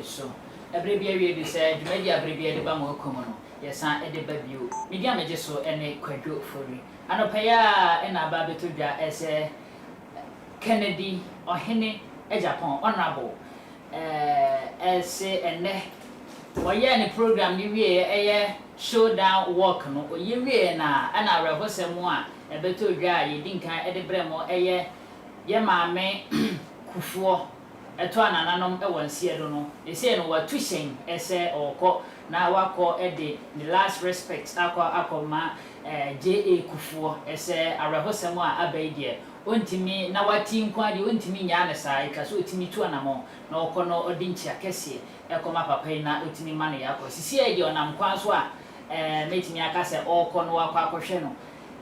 so every year we say maybe every year the bam common yes and the baby media me so any kwadwo fori anopeya e na ba beto dwa ese Kennedy ohene Agyapong honorable ese ene woye ni program ni wie eye showdown walk no oye wie na ana rehosem a ebeto dwa ye dinkan e de bremo eye ye maame Kuffour eto anananom e wonsie do no ese no watu hyen ese okọ na wakọ e de the last respect akọ JA Kuffour ese arehosem a abaide ontimi na wati nkwa de ontimi nya ne sai ka so otimi tu anamo na okọ no odinchi akese ekoma papa na otimi mane yakọ sisi e de onam kwa so a metimi aka se okọ no wakọ akọhwe no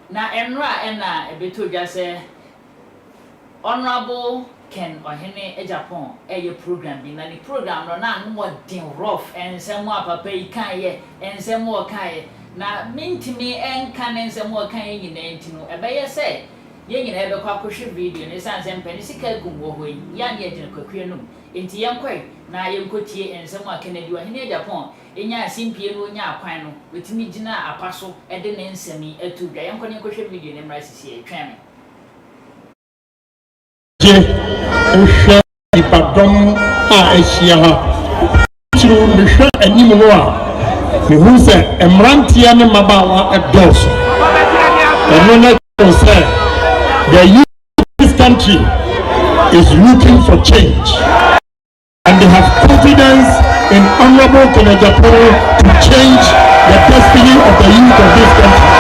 na enra ena ebeto dwa se honorable Ken ohene Agyapong eye program bi na ni program no na no din rough ensem a papa yi kan ye ensem o kan ye na mintimi enka ne ensem o kan ye nyina ntino ebeye se ye nyina ebe kwa kohwe video ne sanse mpani sika gumwo hoyi ya ne agina kwakwe no enti yenkwai na yenkotie ensem a Kennedy ohene Agyapong enya asimpie no nya akwan no wetimi gina apaso ede ne nsemi atudwa yenkone kohwe video ne mra sisi etwame nhwɛ nipadɔm a ahyia ha kyerɛ mehwɛ anim no a mehu sɛ mmeranteɛ ne mmabaawa ɛdɔɔso ɛno na kyerɛ sɛ the youth of this country is looking for change and they have confidence in Honorable Ken Agyapong to change the destiny of the youth of this country.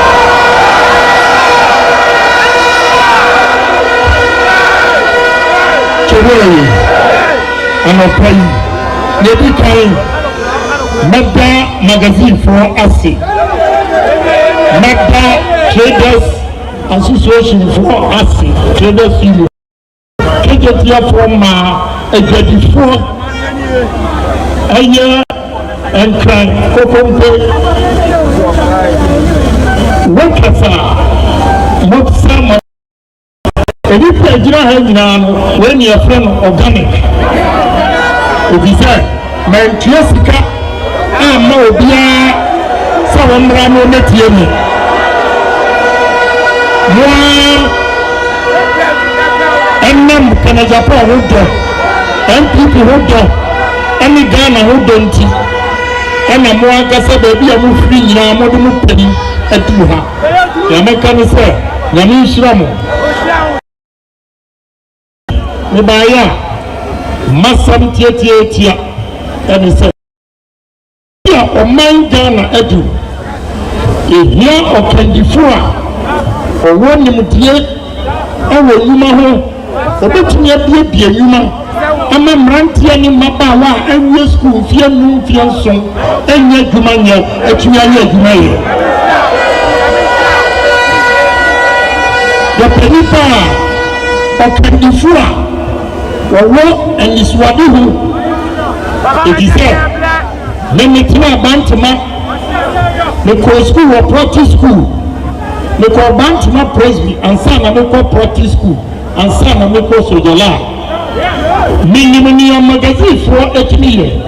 Anopai nebi kai Mada magazine for Asi Mada Traders Association for Asi Traders Union Kejetia from Agyapong Aya and Cran Kokompe Wakasa Motsama Ebi pejira ha nyina no when your friend organic obi say mentua sika amma obia sawamra no netie mi mo enam Ken Agyapong hodo NPP hodo ani Ghana hodo nti ana mo agasa ba bia mo firi nyina mo de mo pani atu ha ya meka no say nyame nhira mo Mibaya masam tietia and say ya oman Ghana edu ehia okandifua owoni mudie ewo nyuma ho obetumi abie nyuma ama mrantie ni mabawa awie school fie nu fie nson enya dwuma nya atumi anya dwuma ye ya penipa okandifua Wawo and Iswadihu it is there. Memetina Bantama Meko school or practice school Meko Bantama Presby and Sana Meko practice school and Sana Meko Sojola Minimum magazine for 8 million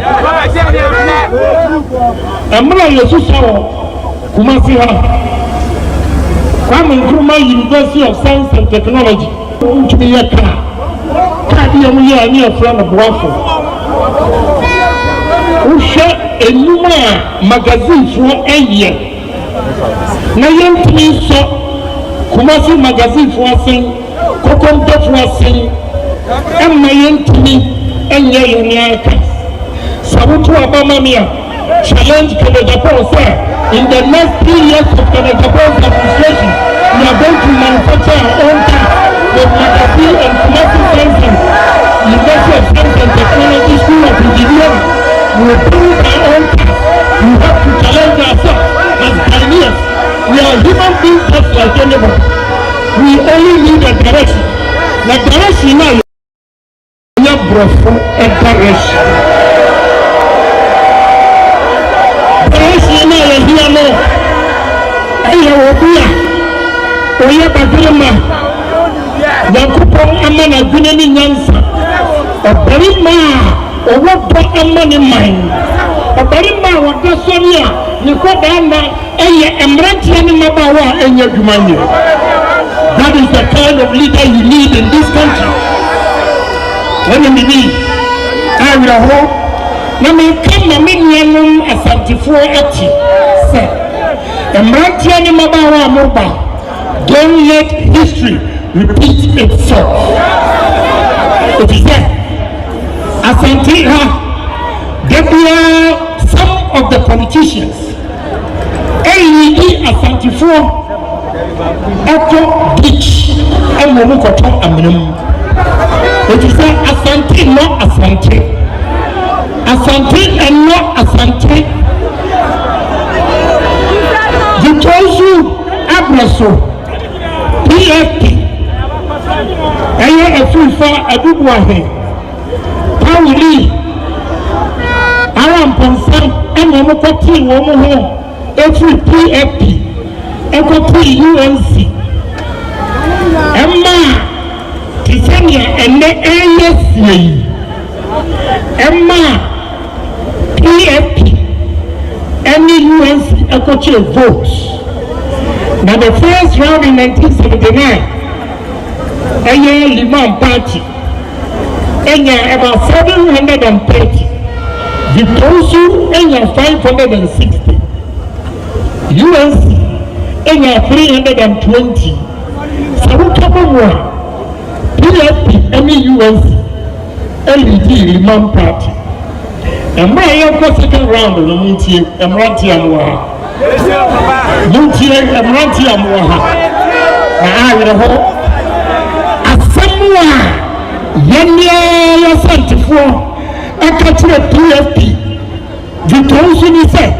Amra Yesusawa Kumasi Kwame Nkrumah University of Science and Technology Uchimiyaka Kadi amuye ani afrana boafo Usha enuma magazine for eye na yentini so Kumasi magazine for asen Kokombe for asen emma yentini enye yoniaka Sabutu abamamia challenge Ken Agyapong sir in the next 3 years of Ken Agyapong's administration we are going to manufacture our own cars with magazine and Kumasi Science University of Science and Technology School of Engineering. We will build our own cars. We have to challenge ourselves as pioneers. We are human beings just like anybody. We only need a direction. The direction now is a brofo and direction. Direction now is here now. Aya obia. Oya bagirema. Yakupon amana guneni nyansa. Obarima or what brought money mine. But Barima was the Sonia, Nikodana, and Rantian Mabawa, and your Dumania. That is the kind of leader you need in this country. When you need, I will hope. Now, me come a minion as anti-480. Sir, and Rantian Mabawa Moba. Don't let history repeat itself. It is there. Asante there were some of the politicians. AED Asante for Echo Beach and Momukoto Aminum. It is there. Asante, not Asante. Asante and not Asante. The Tosu Abraso. PFP a full far a good one. Pauli Aram Ponsan and Momokoti Womo every PFP Equity UNC Emma Tisania and the ASC Emma PFP any UNC Equity votes. Now the first round in 1979, a Liman party, about 730, the Tosu 560, UNC 320, Sarukabamwa, PFP, UNC, LED Liman party. And my second round of the meeting, and Rantianwa. Muntie Emranti Amoha. I will hope. As someone, Yenya Santifo, a country of PFP, the Tosun said,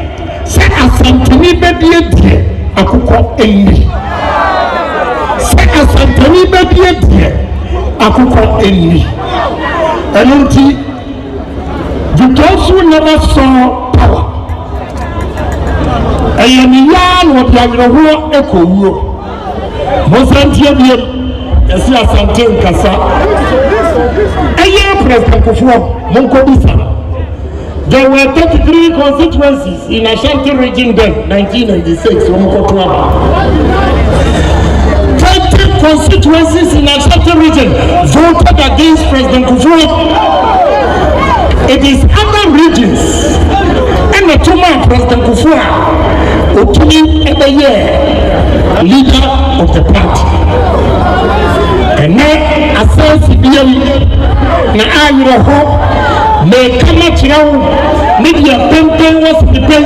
Asantoni baby a cuckoo enemy. Said Asantoni baby a cuckoo enemy. And the Tosun never saw power. I am young what you are echo. Mosantia, as you are Santin Casa. A year President Kuffour, Monkobisa. There were 33 constituencies in Ashanti region then, 1996, Monkotwaba. 30 constituencies in Ashanti region voted against President Kuffour. It is other regions. And the two-man President Kuffour, Otuni every year, leader of the party. And now, as I see now I will hope, may come at you, maybe a pen was the pen.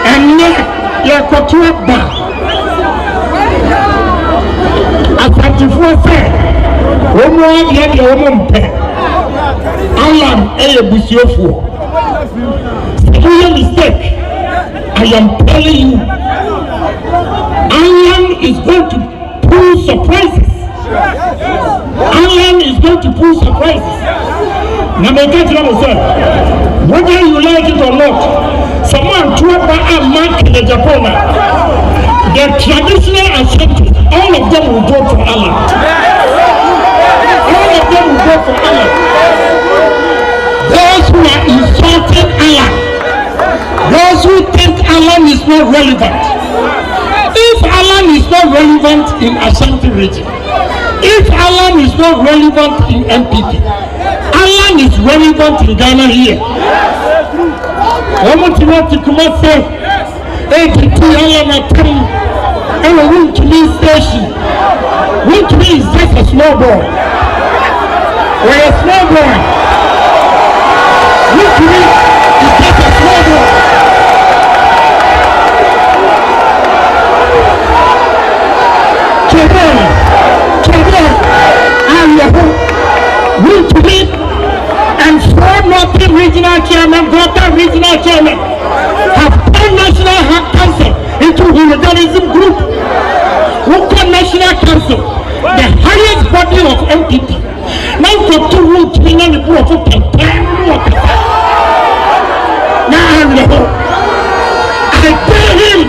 And now, you are got to have that. As I Woman, yet a woman pet. I am a bushiofu. Your mistake. I am telling you. Iron is going to pull surprises. Iron is going to pull surprises. Now, my God, whether you like it or not, someone threw up a mark in Agyapong. The traditional Ashanti, all of them will go for Allah. All of them will go for Allah. Those who are insulting Allah, those who think Allah is not relevant. If Allah is not relevant in Ashanti region, if Allah is not relevant in MPP, Allah is relevant in Ghana here. I want to Kumasi, APP Allah na tell and a win to me station. Win to me is just a small boy. We're a small boy. Win to me is just a small boy. Win to me and 4 Northern Regional Chairman, Gota Regional Chairman have turned National Health Council into hooliganism group. Wuka National Council, the highest body of MPP. Now for 2 weeks, we know the board of I tell him,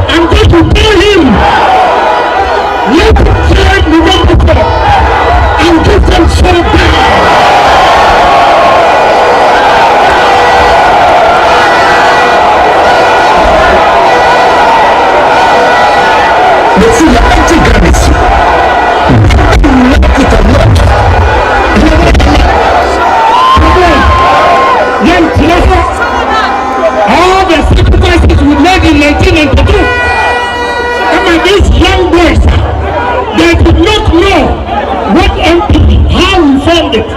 I'm going to tell him. sacrifices we made in 1992. And these young boys, they did not know what MPP, how we formed it.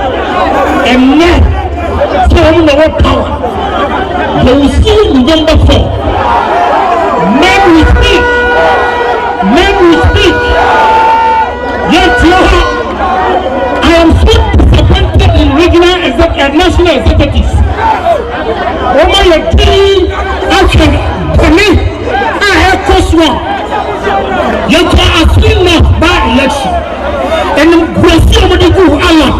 And now, so we know what power. They will see November 4. Men will speak. Men will speak. Yes, I am so disappointed in regional and national executives. Over your team, action, Penny, I have cost one. You can assume not by election. And we'll see what they do, Allah.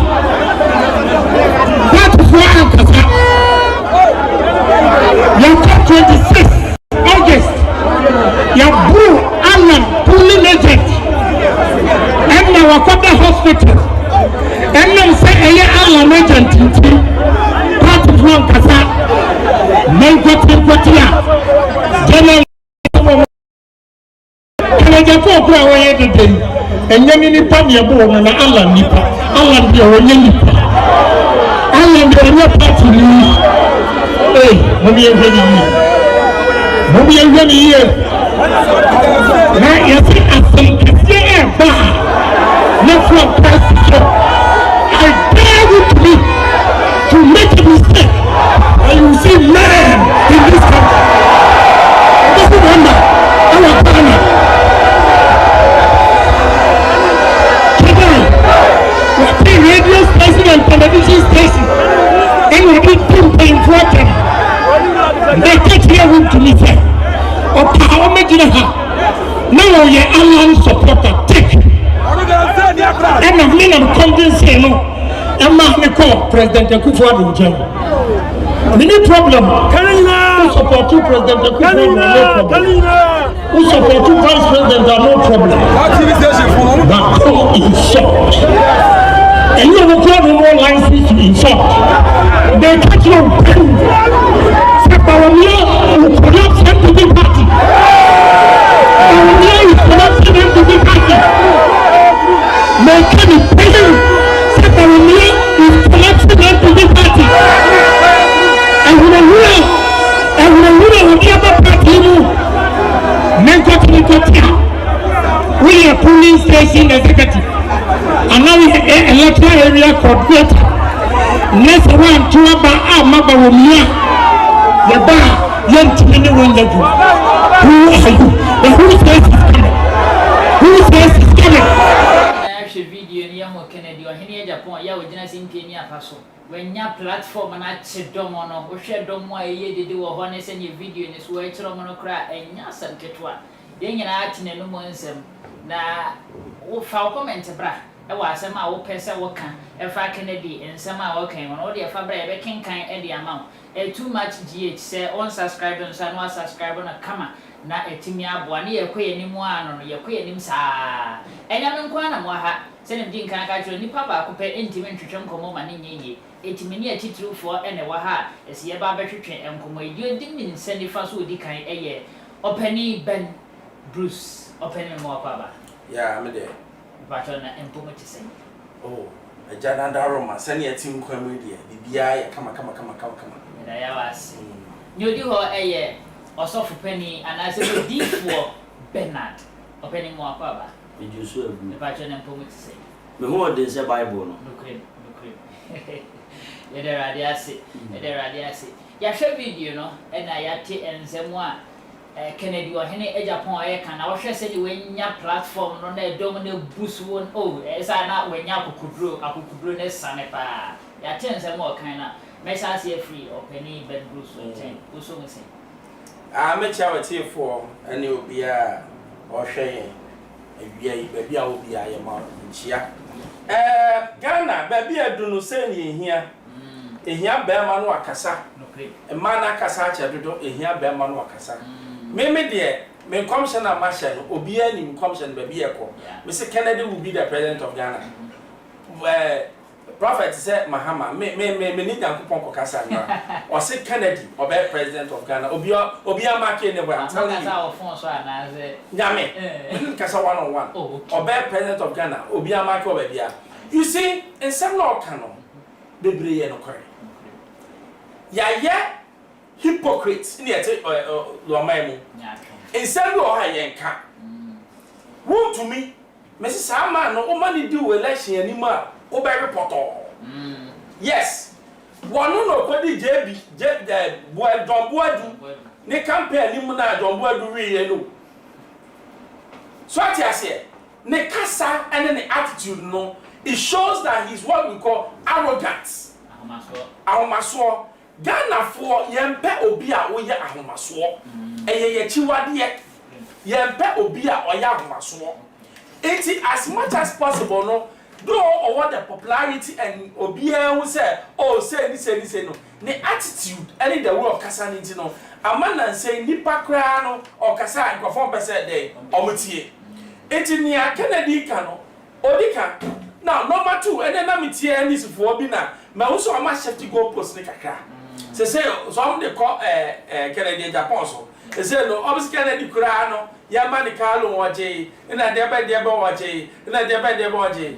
That is why I'm concerned. You got 26 August. Your boo, Allah, pulling agent. And now I got the hospital. And now say, Allah, agent. Part of one Kasa. General Agyapong kura wɔyɛ dede ɛnyɛ ne nipa ne ɛbɔ wɔn na Allah nipa Allah deɛ wɔnyɛ nipa Allah deɛ wɔnyɛ party ni mo bi ehwɛ ni yie na yɛsi asɛm kɛseɛ ɛba na from party so I dare you to make a mistake and you see men in this country. This is wonder our partner. Radio station and television station and we be pumping for them. They get here to me say, or power making her. Now you're Allah supporter. Take. And I'm mean I'm convinced no. I'm not call President Kuffour in jail. Any problem? Who support you, President Kuffour? No problem. Who support you, Vice President? No problem. But come in short. And you will go to more license to insult. They catch you. Say, Bawamia will collapse MPP party. Bawamia is collapsing MPP party. May come in prison. Say, Bawamia is collapsing MPP party. And when I will the other party, men got to me. We are police station executive. And now we have electoral area coordinator. Next one, two about Maba Wumia. The bar, young to anyone that you. Who are you? The who says is coming? Who says is coming? Actually, video in Yamo Kennedy or any Agyapong, ya with Jenna in Kenya Paso. When your platform and I said Domono, or share Domo, ye do a honest and your video in this way to Romanocra and Yasan Ketua. Then you're acting a no more na foul comment, bra. I was a ma pesa woka, if I Kennedy and some working on all the fabric king kind Eddie amount. A too much GH say on subscribers and one subscriber na kama na a timia boani a quay any more on your quay him sa. And I'm in Quana Moha, send him Dinka Gajo, ni papa could pay intimate to Chunko Mani, 80 minutes true for any waha, as ye barber train and come away. You didn't send the first woody kind a year. Or Penny Ben Bruce, or Penny more papa. Yeah, I'm there. But on an implement to say. Oh, a Janandaroma, send your team Media, the BI, come. And I was. You do her a year, or so for Penny, and I said, deep for Bernard, or Penny more papa. Did you serve me? But on implement to say. The whole day is a Bible. Look at there are the acid, there are the acid. Ya share video, no, and I at and someone. Kennedy or any Agyapong can I share say when your platform on the dominant boost one as I not when you could grow this sanepa. Ya ten some more kind of message here free or penny bed Bruce or 10. Who's so missing? I met you here for and you'll be a or share maybe I will be a amount chia. Ghana, baby, I do no say here. A here bear man wakasa, a man akasa, a here bear man wakasa. Maybe dear, me commissioner Marshall, Obia in commission baby echo. Mr. Kennedy will be the president of Ghana. Where Prophet said Mahama, me need a coupon Cassandra, or say Kennedy, or be president of Ghana, Obia Market anywhere. I'm telling you, Yame, Cassa 101, or be president of Ghana, Obia Market Obia. You see, in some law canon, the Brie and Occurring. Ya, hypocrites in the Lomaimu. Instead of Hayanka. Woe to me, Mrs. Sama, no money do election anymore, or by report. Yes, one no Cody JB, boy, John Boadu, they compare Limona, John Boadu, really. So I say, Nekasa and then the attitude, no, it shows that he's what we call arrogant. Ahomaso Ghana for yempe obia oye ahomaso eye yechiwade yempe obia oye ahomaso enti as much as possible no though over the popularity and obia who say oh say no the attitude any the way of kasa nti no amana say nipa kra no o kasa nkofon pese dey omutie enti nia Kennedy ka no odika now number 2 and then na metie any sufo bi na ma wo so ama shift go post ne kakra say some dey call Kennedy Agyapong so say no obviously Kennedy kura no ya ma ne ka lo woje na de ba woje na de ba woje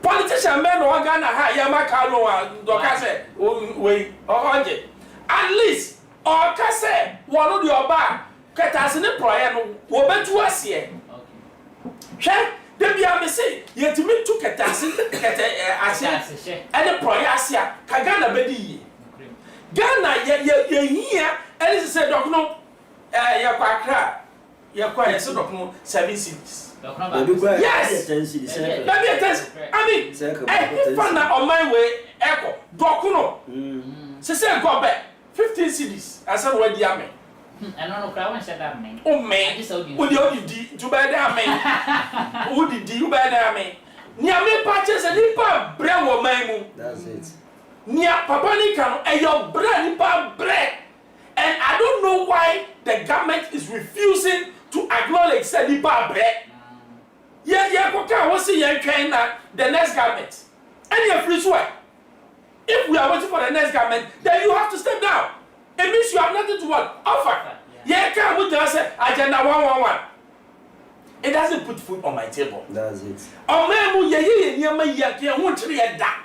politician men no Ghana ha ya ma ka lo wa do ka say we oje at least o ka say wono de oba ketase ne proye no wo betu ase hwe Debia me say yetimi tu ketase ase ene proyasia ka Ghana bedi Ghana ye hia ene se dok no ye kwa Accra ye kwa ye se dok no 7 cities yes 10 cities maybe 10 I mean if na on my way eko dok no se go be 15 cities asa no wadi ame I don't know crowd said that man. Oh man, who did to buy that man? Who did you buy that man? Near me patches and nipa bread or maimu. That's it. Near Papa Nikan and your bread nipa bread. And I don't know why the government is refusing to acknowledge that nipa bread. Yeah, what's the the next government? And you're free sweat. If we are waiting for the next government, then you have to step down. It means you have nothing to what? Offer. Yeah, can't we just say agenda 111? It doesn't put food on my table. That's it. Oh man, you want to read that.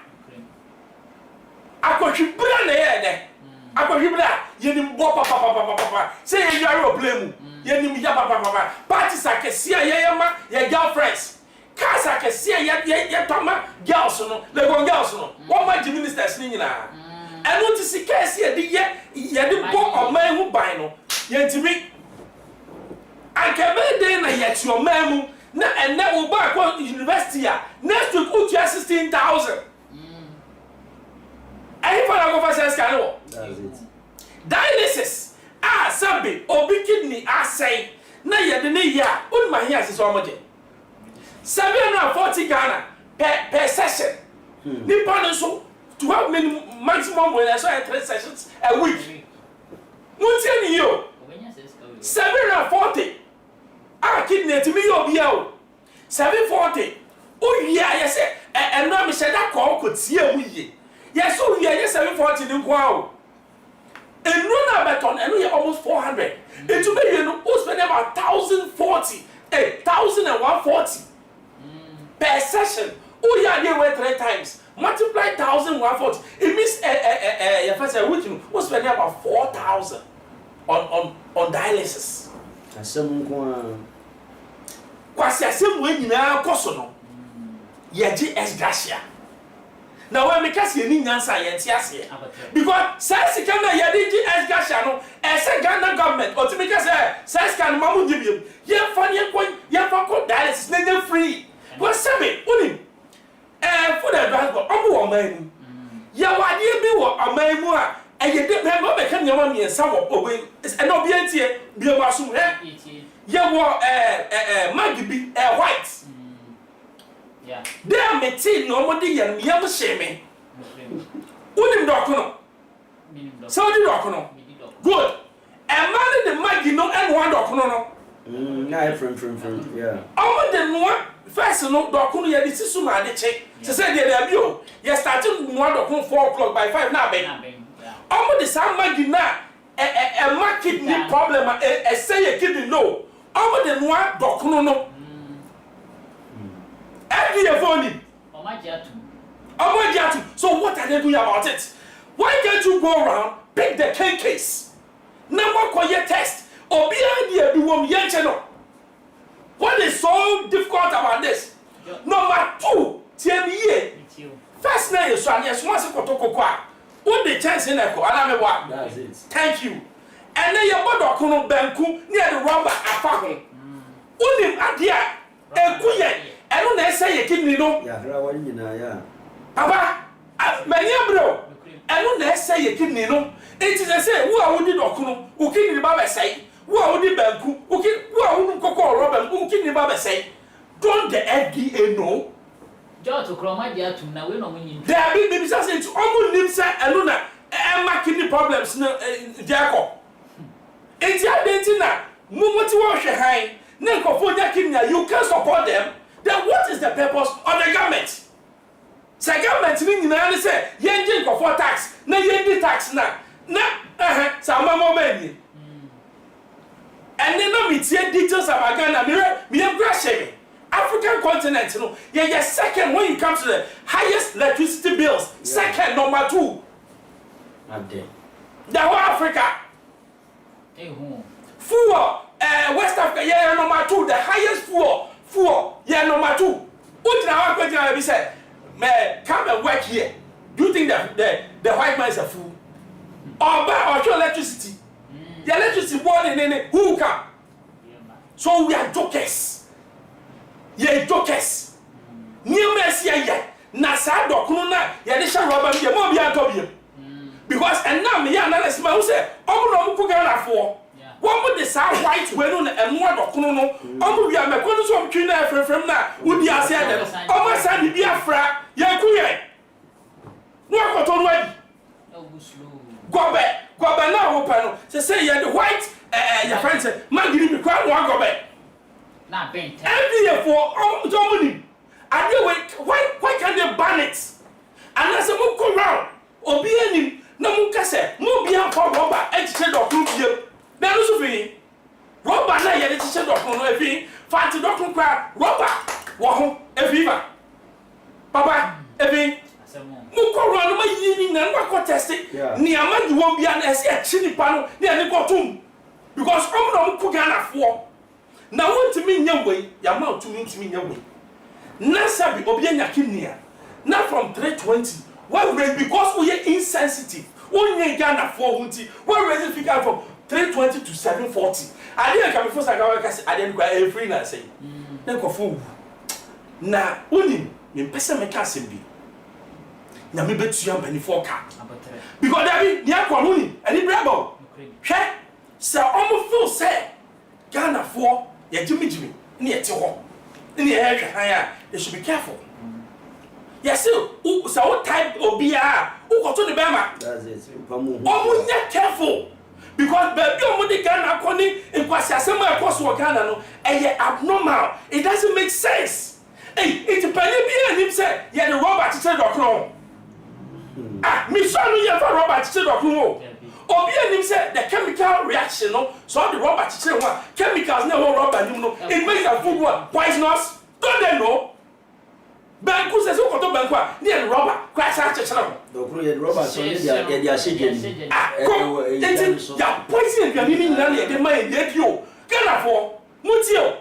I got you brand there. I got you brand. You didn't papa. Say you are a blame. You didn't papa. Parties I can see your girlfriends. Cars I can see your Toma girls, no, the girls, no. What my ministers singing? I want to see case here the book of man who buy no yet to me I can be there yet your man and that will back on university next week you 16,000 I go for says can that's it dialysis sabi obi kidney say na ye de ne ya on my here is so much 740 Ghana per session nipa no so to have maximum when I saw 3 sessions a week. What's in you? 740. I kidney to me your bill. 740. Oh yeah, yes, and now me said that call could see a wee. Yes, so we are 740 in wow. And no beton and we are almost 400. And to me, you know, who spend about 1,040, 1,140 per session. Oh yeah, they were 3 times. Multiply 1,140. It means your first week was spending about 4,000 on dialysis. Kwasi asem we nyina koso no. Ye gi esgracia. Na when me kasi ni nyansa ye ti ase. Because since can na ye gi esgracia no, say Ghana government or to me say since can mamu gibiem. Ye fa ko dialysis na free. What say me? Food advice go omo man. Ya wade bi wo aman mu a eye de me go be kan nyama mi ensa wo owe e no bi antie bi e wasum he ye wo magi bi white yeah there me tea no mo de yam yam sheme unim dokono so di dokono good e man de magi no and one dokono no na from yeah omo de no first no dokono ye di sisu ma de che se say there be o ye starting one dokono 4 o'clock by 5 na be omo de sam magi na ma kidney problem say a kidney no omo de no dokono no every phone omo jatu so what are they doing about it? Why can't you go around pick the case. Number quiet test. Obia dia do wom yencheno. What is so difficult about this? Number 2, TME. First name is Swan, yes, once a kotoko. What the chance in echo, That's it. Thank you. And then your body kono banku near the rubber afako. Unim adia ekuye. And when I say a kidney no. Yeah, yeah. Papa, many bro. And when I say a kidney no. It is a say who are wounded or kuno, who kidney the baba say, who are wounded banku, who are wounded cocoa rubber, who kidney baba say. Don't the FDA know? Just to chroma dia to na we no win. There have been baby say it's almost nimsa aluna and kidney problems no diako. It's your dentina, Mumoti wash a high, Nenkofonia kidney, you can support them. Then what is the purpose of the government? The government meaning I say, Yenjin for tax, na yendi tax na sama moment. And then no meet details about Ghana, me have African continent, you know, yeah, second when it comes to the highest electricity bills, second, number 2. The whole Africa. Fuel, West Africa, yeah, number 2, the highest fuel, yeah, number 2. What now I'm going to say, man, come and work here. Do you think that the white man is a fool? Or buy or show electricity? The electricity board in who come? So we are jokers. Ye jokers. New mercy ye. Na sa dokuno na ye de sha roba me mo bia to bia. Because and now me analyst man who say omo no ku Ghana for. One mo de sa white we no na eno dokuno no. Omo bia me ko no so twi na frefrem na wo di ase dem. Omo sa di bia fra ye ku ye. No akoto no adi. Gobe na wo pa no. Say ye the white your friend say man give me kwa no gobe. Na bent. Every year for somebody. And you wait, why can't they ban it? And as a move go round, or be any no mukase, no be a for rubber, and shed of you. Then also be rubber, na yet shed of no fee, fancy doctor cry, rubber, waho, a fever. Papa, every Muko run my evening and what test it. Near man, you won't be an a chili panel near the bottom. Because I'm not Ghana for. Now want to mean your way, your mouth to mean your way. Nasabi Obianya Kinia. Now from 320. Why because we are insensitive. Only Ghana 400. Why raise it from 320 to 740. I didn't come before I didn't go every night say. Then Kuffour. Now, only in person make us be. Now me bet you am penny for car. Because there be near Kwamuni and the bravo. Hey, sir, almost full say Ghana 4. Yeah, Jimmy, near to home. In the area, they should be careful. Yes, so what type of beer? Who got to the Bama? That's it. Oh, not careful. Because baby, I'm the Ghana according in Kwasiasema across Wakana, and yet abnormal. It doesn't make sense. Hey, it's a penny and him say, yeah, the robot said or ah, me son, you have a robot said or Obi said the chemical reaction, no, so the rubber say what chemicals never rubber, you know, it makes the food what poisonous. Don't they know? Banku says, who got to Bankwa near rubber, crash out the channel. The rubber, so they are shaking. Ah, come, it's poison, you're meaning nanny, the money, yet you, Ghana for Mutio.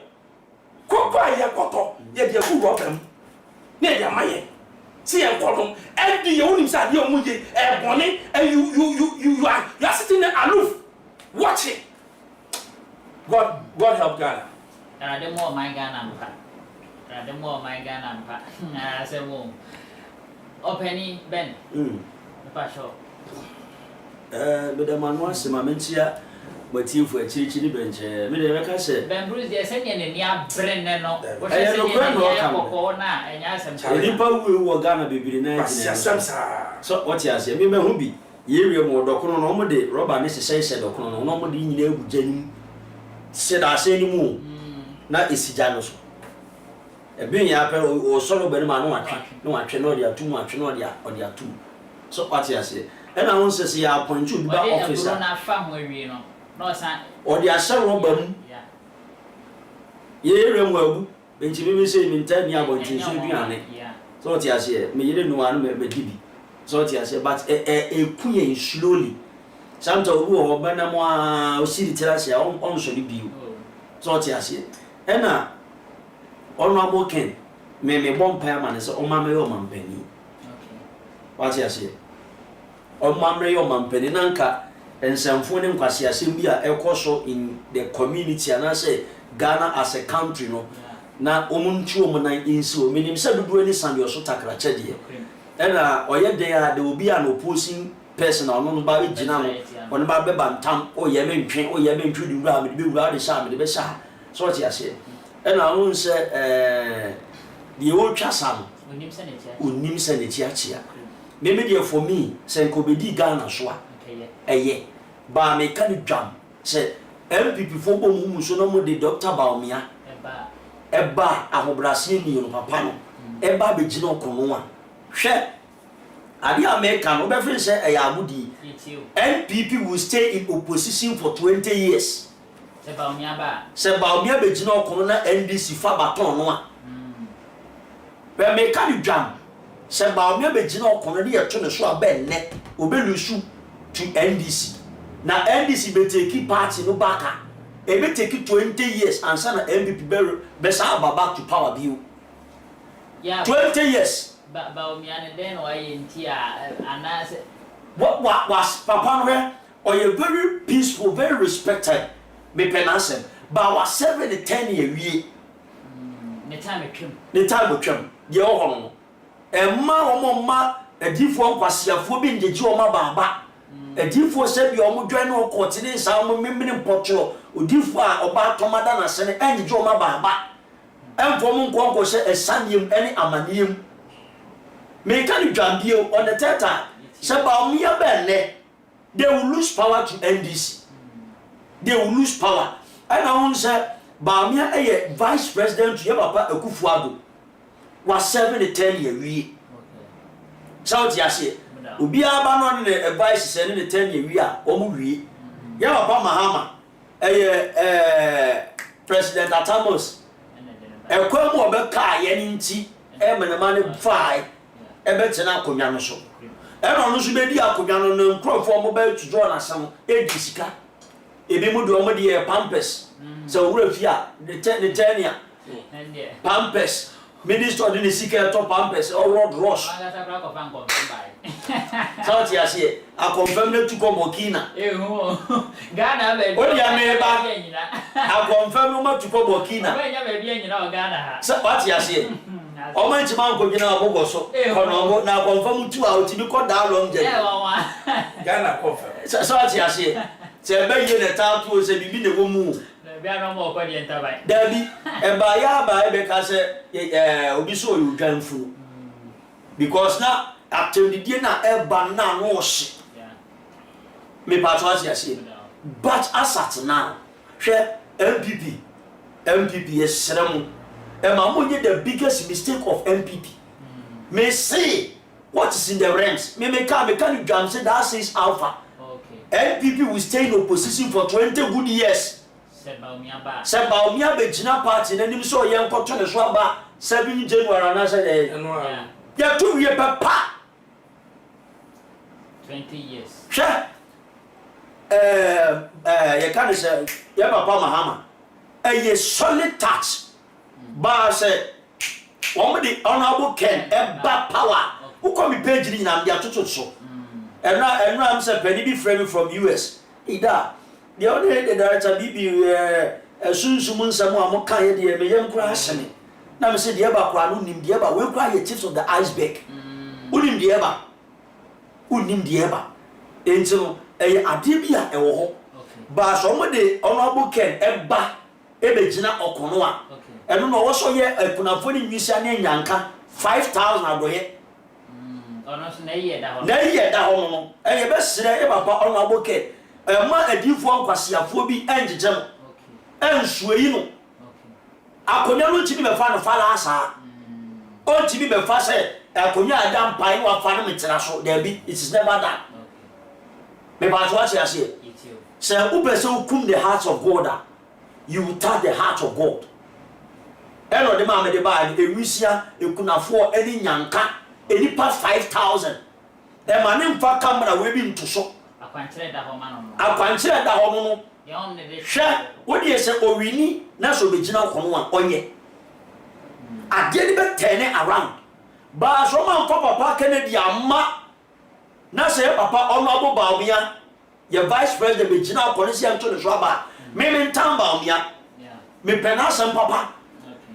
Copa, ya koto, yet you who rob them near your money. See and call and the only side your movie, bonnet, and you are sitting there aloof, watching. God help Ghana. And I don't more my Ghana. I don't more my Ghana. I said, "Whoa, oh penny Ben." Pasho. But the man wants my mentia, but you for a church bench. Me say. Ben Bruce, they send you in near Brennan. What I say and people will Ghana be nice. So what you say? Me who be. Ye more docono no de Robert necessary said docono no more in Jenny said I say anymore. Not is Janos. A being apple or solo Benman, no, I cannot be too much, no, they are two. So what you say? And I want to see our point to the officer. Not family, you know. No, son. Or they are several burden. Ye well, when you say in 10 years, but you should be on it. So what you say, me didn't know one, maybe. So what you say, but a queen slowly. Santa Uo, Banamo, City Terrace, on Sony View. So, Tiasia. Ena, honorable Ken, me bomb pairman is on my own penny. What I say? On my own penny, Nanka, and some phone Quasia Simbia, El Coso in the community, and I say Ghana as a country, no. Na omunchu omana insu menim se dodo ani san de so takra chede ena oye there will be an opposing person on ba be gina no on ba be bantam oye mentwe oye mentwe di wura me be wura de sha me de be sha so what you say ena won se the old chasam onim se ne chiachia me media for me se ko be di Ghana so a eye ba me ka ni dwam se MPP fo bo mu so no mo de Dr. Baumia eba ahobrase ni no papa no eba be gina okono a hwe ade America no be free say ayabudi NPP will stay in opposition for 20 years se Baumia be gina okono na NDC fa baton no a be me ka di dwam se Baumia be gina okono de yeto ne so abenne obelusu to NDC na NDC be take party no baka e be take 20 years and sana MPP be sa back to power bill. Yeah. 20 years. But Baumia then why intia and what was Papa no or you very peaceful, very respected me penasem. But was 7 to 10 year. The time of trim. The time of trim. Ye o ma e difo nkwasiafo bi njeji o ma baba. E difo se bi o mo dwan no court ni sa mo memini potro odifo a oba tomada na se ne enjeji o ma baba. Enfo mo nkonko se esaniem ene amaniem. Me can jambio on the third time. Se Baumia benne, they will lose power to NDC. They will lose power. And I want to say Baumia a vice president to Papa Kuffour was 7 to 10 years. South Yasi. Ubi abanon the vice 7 to 10 years. Omu Papa Mahama President Atamos. E kwemu obeka yeninti e menamane fai ebe tena akonya no so e no so be di akonya no na nkrofo mo ba tujo na sam e di sika ebi mu do mo di e pampers so wura fi a the tenia pampers minister di sika to pampers or road rush so ti ase a confirm na tuko mokina Ghana be o dia me ba a confirm ma tuko mokina we nya be bi nyina o Ghana ha so what you ase o man ti man ko gina obogo so kono na confirm tu a o ti bi ko da long je Ghana confirm so what you ase se be ye na ta tu se bibi ne wo mu be ara mo ko di entabai dabi e ba ya ba e be ka se obi so you dwanfu because na after the day na eba na no shi me patwa ase but as at now hwe MPP is serem e ma mo the biggest mistake of MPP me say what is in the ranks me can jam say that says alpha MPP will stay in opposition for 20 good years se Baumia be gina party na nim so ye nkoto ne so aba 7 January na say ya tu ye papa 20 years. Sure. You can't say, yeah, Papa Mahama. A solid touch. But say, one the honorable Ken, a bad power. Who can be paid in Ambia to so? And now I'm saying, Penny be friendly from US. Ida. The only director be soon soon someone more kind of the young crash. Now I say, the Eba Kwan, the Eba, will cry the tips of the iceberg. Unim the Eba. Unim the Eba. Until a adibia a wo. But somebody honorable Ken Eba Ebejina Okonoa. And no also here a Punafoni Misani Yanka 5,000 aboye. Nay, that home. And you best say about honorable Ken. A man a different Quasia Phobi and Jam. And Swayno. Akonya to be a fan of Falasa. Or to be a fast. Akonya Adam Pine or Fanam International. There be it is never done. Maybe I watch I say. Say, who so come the heart of God? You will touch the heart of God. Hello, the man the buy the Russia, you could afford any yanka, any past 5,000. The man in fact camera will be to show. akwankyere da ho ma no akwankyere da ho no ye on ne de hwe wodi ese owini na so begina kono a onye ade ni be turn around ba so man papa Kennedy amma na say papa onobo baomia ye vice president begina kono si anto ne so aba me ntamba omia me penasem papa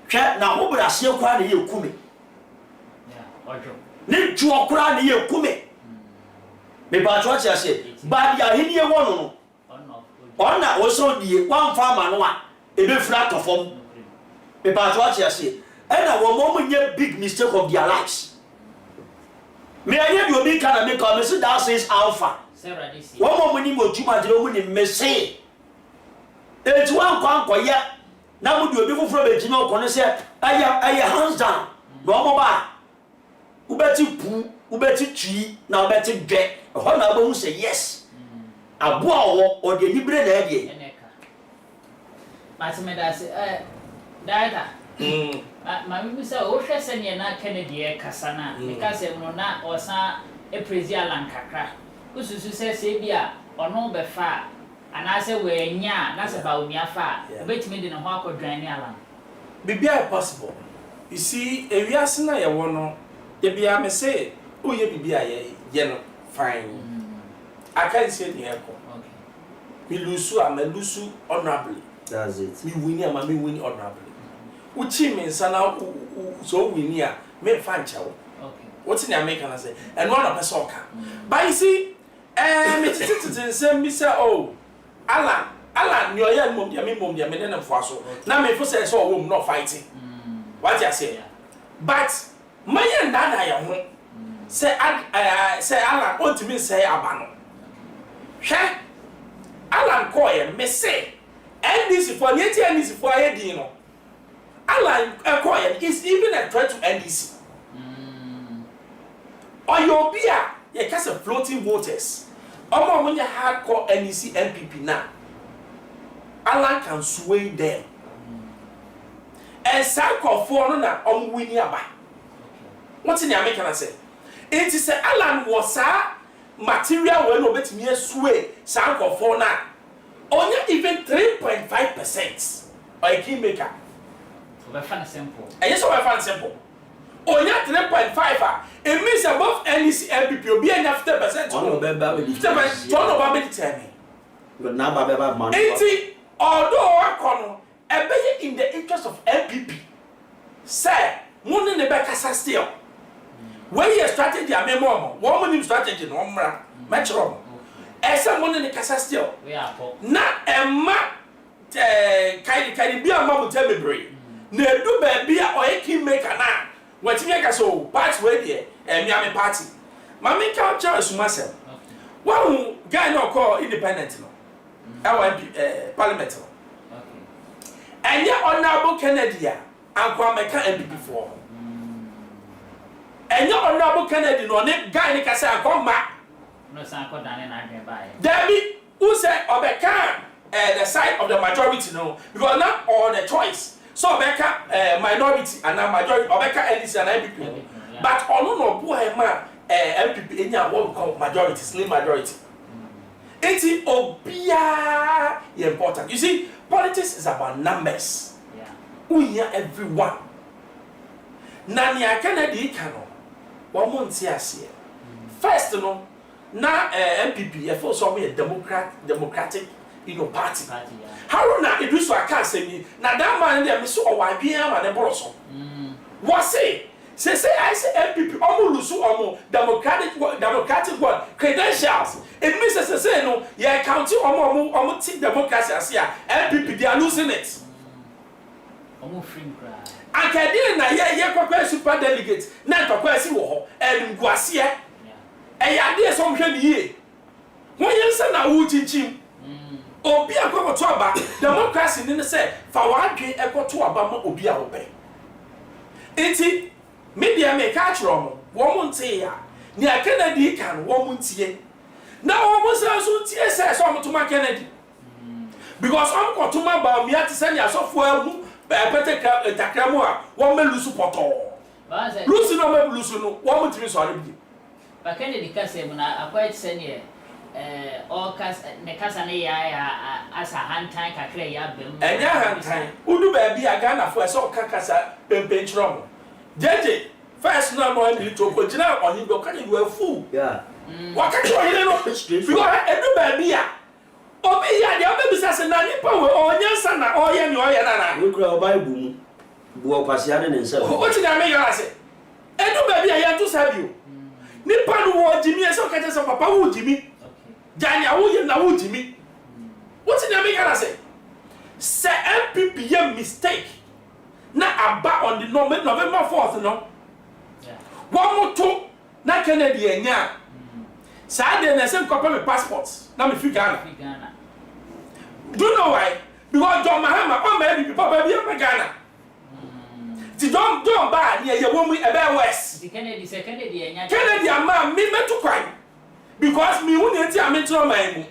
hwe na ho brase kwa na ye kume ne juo kura na ye kume me ba cho che ase ba dia hini e wono no ona wo so die wan fa ma no a ebe fira to fom me ba cho che ase e na wo mo nye big mistake of their lives me aye bi obi kana me come say that says alpha wo mo ni mo tuma dire mo ni mese e tu an kwa na mo di obi foforo be jina okono se aye hands down no mo ba ubeti pu ubeti twi na ubeti dwe ho na bo hu say yes aboa o de libre na ede eneka matimeda se data ma mi say o hwe se ne na Kennedy e kasa na me ka se no na osa e president kakra ususu se bia ono be fa ana se we nya na se ba omia fa obetimi de ne ho akodwan ni alan bibia possible you see ewiase na ye wo no ye bia me say o ye bibia ye no fine I can't say the echo. Okay. Me lusu honorably. That's it. Me win honorably. Uchi me sana so win here me fan chow. Okay. What's in the American say? And one of the soccer. But you see, me say me say oh, Alan, you are mum dia me na mfaso. Na me for say so we not fighting. What you say? But my ndana ya ho. Say Alan want to me say abano. Hwe Alan koye me say NDC for NDC for ayedi no Alan koye is even a threat to NDC Oyobia ye cast of floating voters omo when you hardcore NDC MPP now Alan can sway them and Kuffour no na win aba what in the American say it is Alan was material when obetimi sway Kuffour na only even 3.5% or a key maker we find simple yes we find simple only 3.5 it means above NDC MPP obi enough 10% on beba we determine but now baba man although akono ebe in the interest of MPP say money ne be kasa still when you strategy a memo one money strategy no mra metro esa money ne kasa still we are po na emma kai bia ma mo bebre na edu ba bia o key maker na watimi ka so party we there me am party ma me ka Charles Masem one guy no call independent no parliament no and ya honorable Kennedy akwa meka MPP for and ya honorable Kennedy no ne guy ne kasa akwa ma no san ko dane na adwen bae Debbie who said obeka the side of the majority no because not all the choice so obeka minority and majority obeka NDC and MPP but ono no bo e ma MPP enya what we call majority slim majority eti obia important you see politics is about numbers we hear everyone nani Kennedy kano one month ase first no na MPP e for so me democratic party how na Idrisu aka asemi na that man dey me so owadwen ma ne boroso what say I say MPP omulusu omo democratic one credentials it means say no you counting omo team democracy as here MPP they are losing it omo free cry akadile na ye kwakwa super delegate na kwakwa si wo ho nguase e ya de so mhwe ni ye won yensa na wo chinchim obi akoto aba democracy ni say fa wadwen ekoto aba ma obi a wo be enti media me catch rom wo monte ya ni Kennedy kan wo montie na wo mo so tie say so mo to ma Kennedy because am ko to ma ba mi ati say ni asofo ahu pete takramo a wo me lusu poto lusu no me lusu no wo mo timi so are bi ba Kennedy ka say mo na akwa say ni Okas Nekasa as a hand time kakra ya bem. Enya hand time. Udu ba bi Ghana for so kakasa pempentrom. JJ first no no be to ko gina oni go kan you a fool. Yeah. Waka to here no. Because edu ba bi a obi ya de obi bisa se na nipa we onyansa na oye ni oye na na. We kura Bible mu. Bu okwase ade ne nsa. O ti na me yara se. Edu ba bi a ya to sabio. Nipa no wo jimi e so ka se papa wo jimi. Jani awo ye na wo jimi. What in the make say? Say MPP ye mistake. Na aba on the November 4th no. Yeah. One more two na Kennedy enya. Say dey na say copy me passports. Na me fi Ghana. Do you know why? Because John Mahama o ma be papa bi e Ghana. Ti John ba ni ye wo mu e be West. Ti Kennedy say Kennedy enya. Kennedy ama me metu kwan. Because me who need to amateur my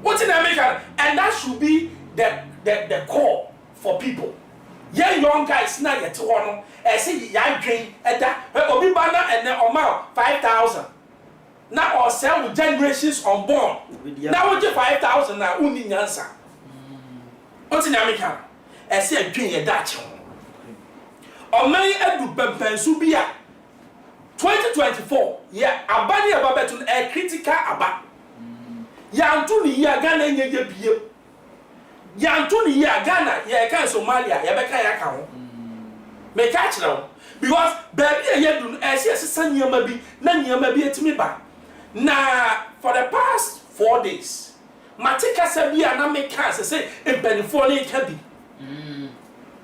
what in America, and that should be the core for people. Yeah, young guys now get one. I see young drink at that Obi Bana and then amount 5,000. Now or sell with generations on board. Now what you 5,000 now only answer. What's in America? I see a drink a Dutch. Or may edu Bempensubia 2024, yeah, abani ababetun a critical aba. Yantuni ya Ghana nye biye. Yantuni ya Ghana ya kan Somalia ya beka ya kan ho. Me catch now because baby ya dun ese nyama bi na nyama bi etimi ba. Na for the past 4 days, matika sabi na me kan say empanifo ne ka bi.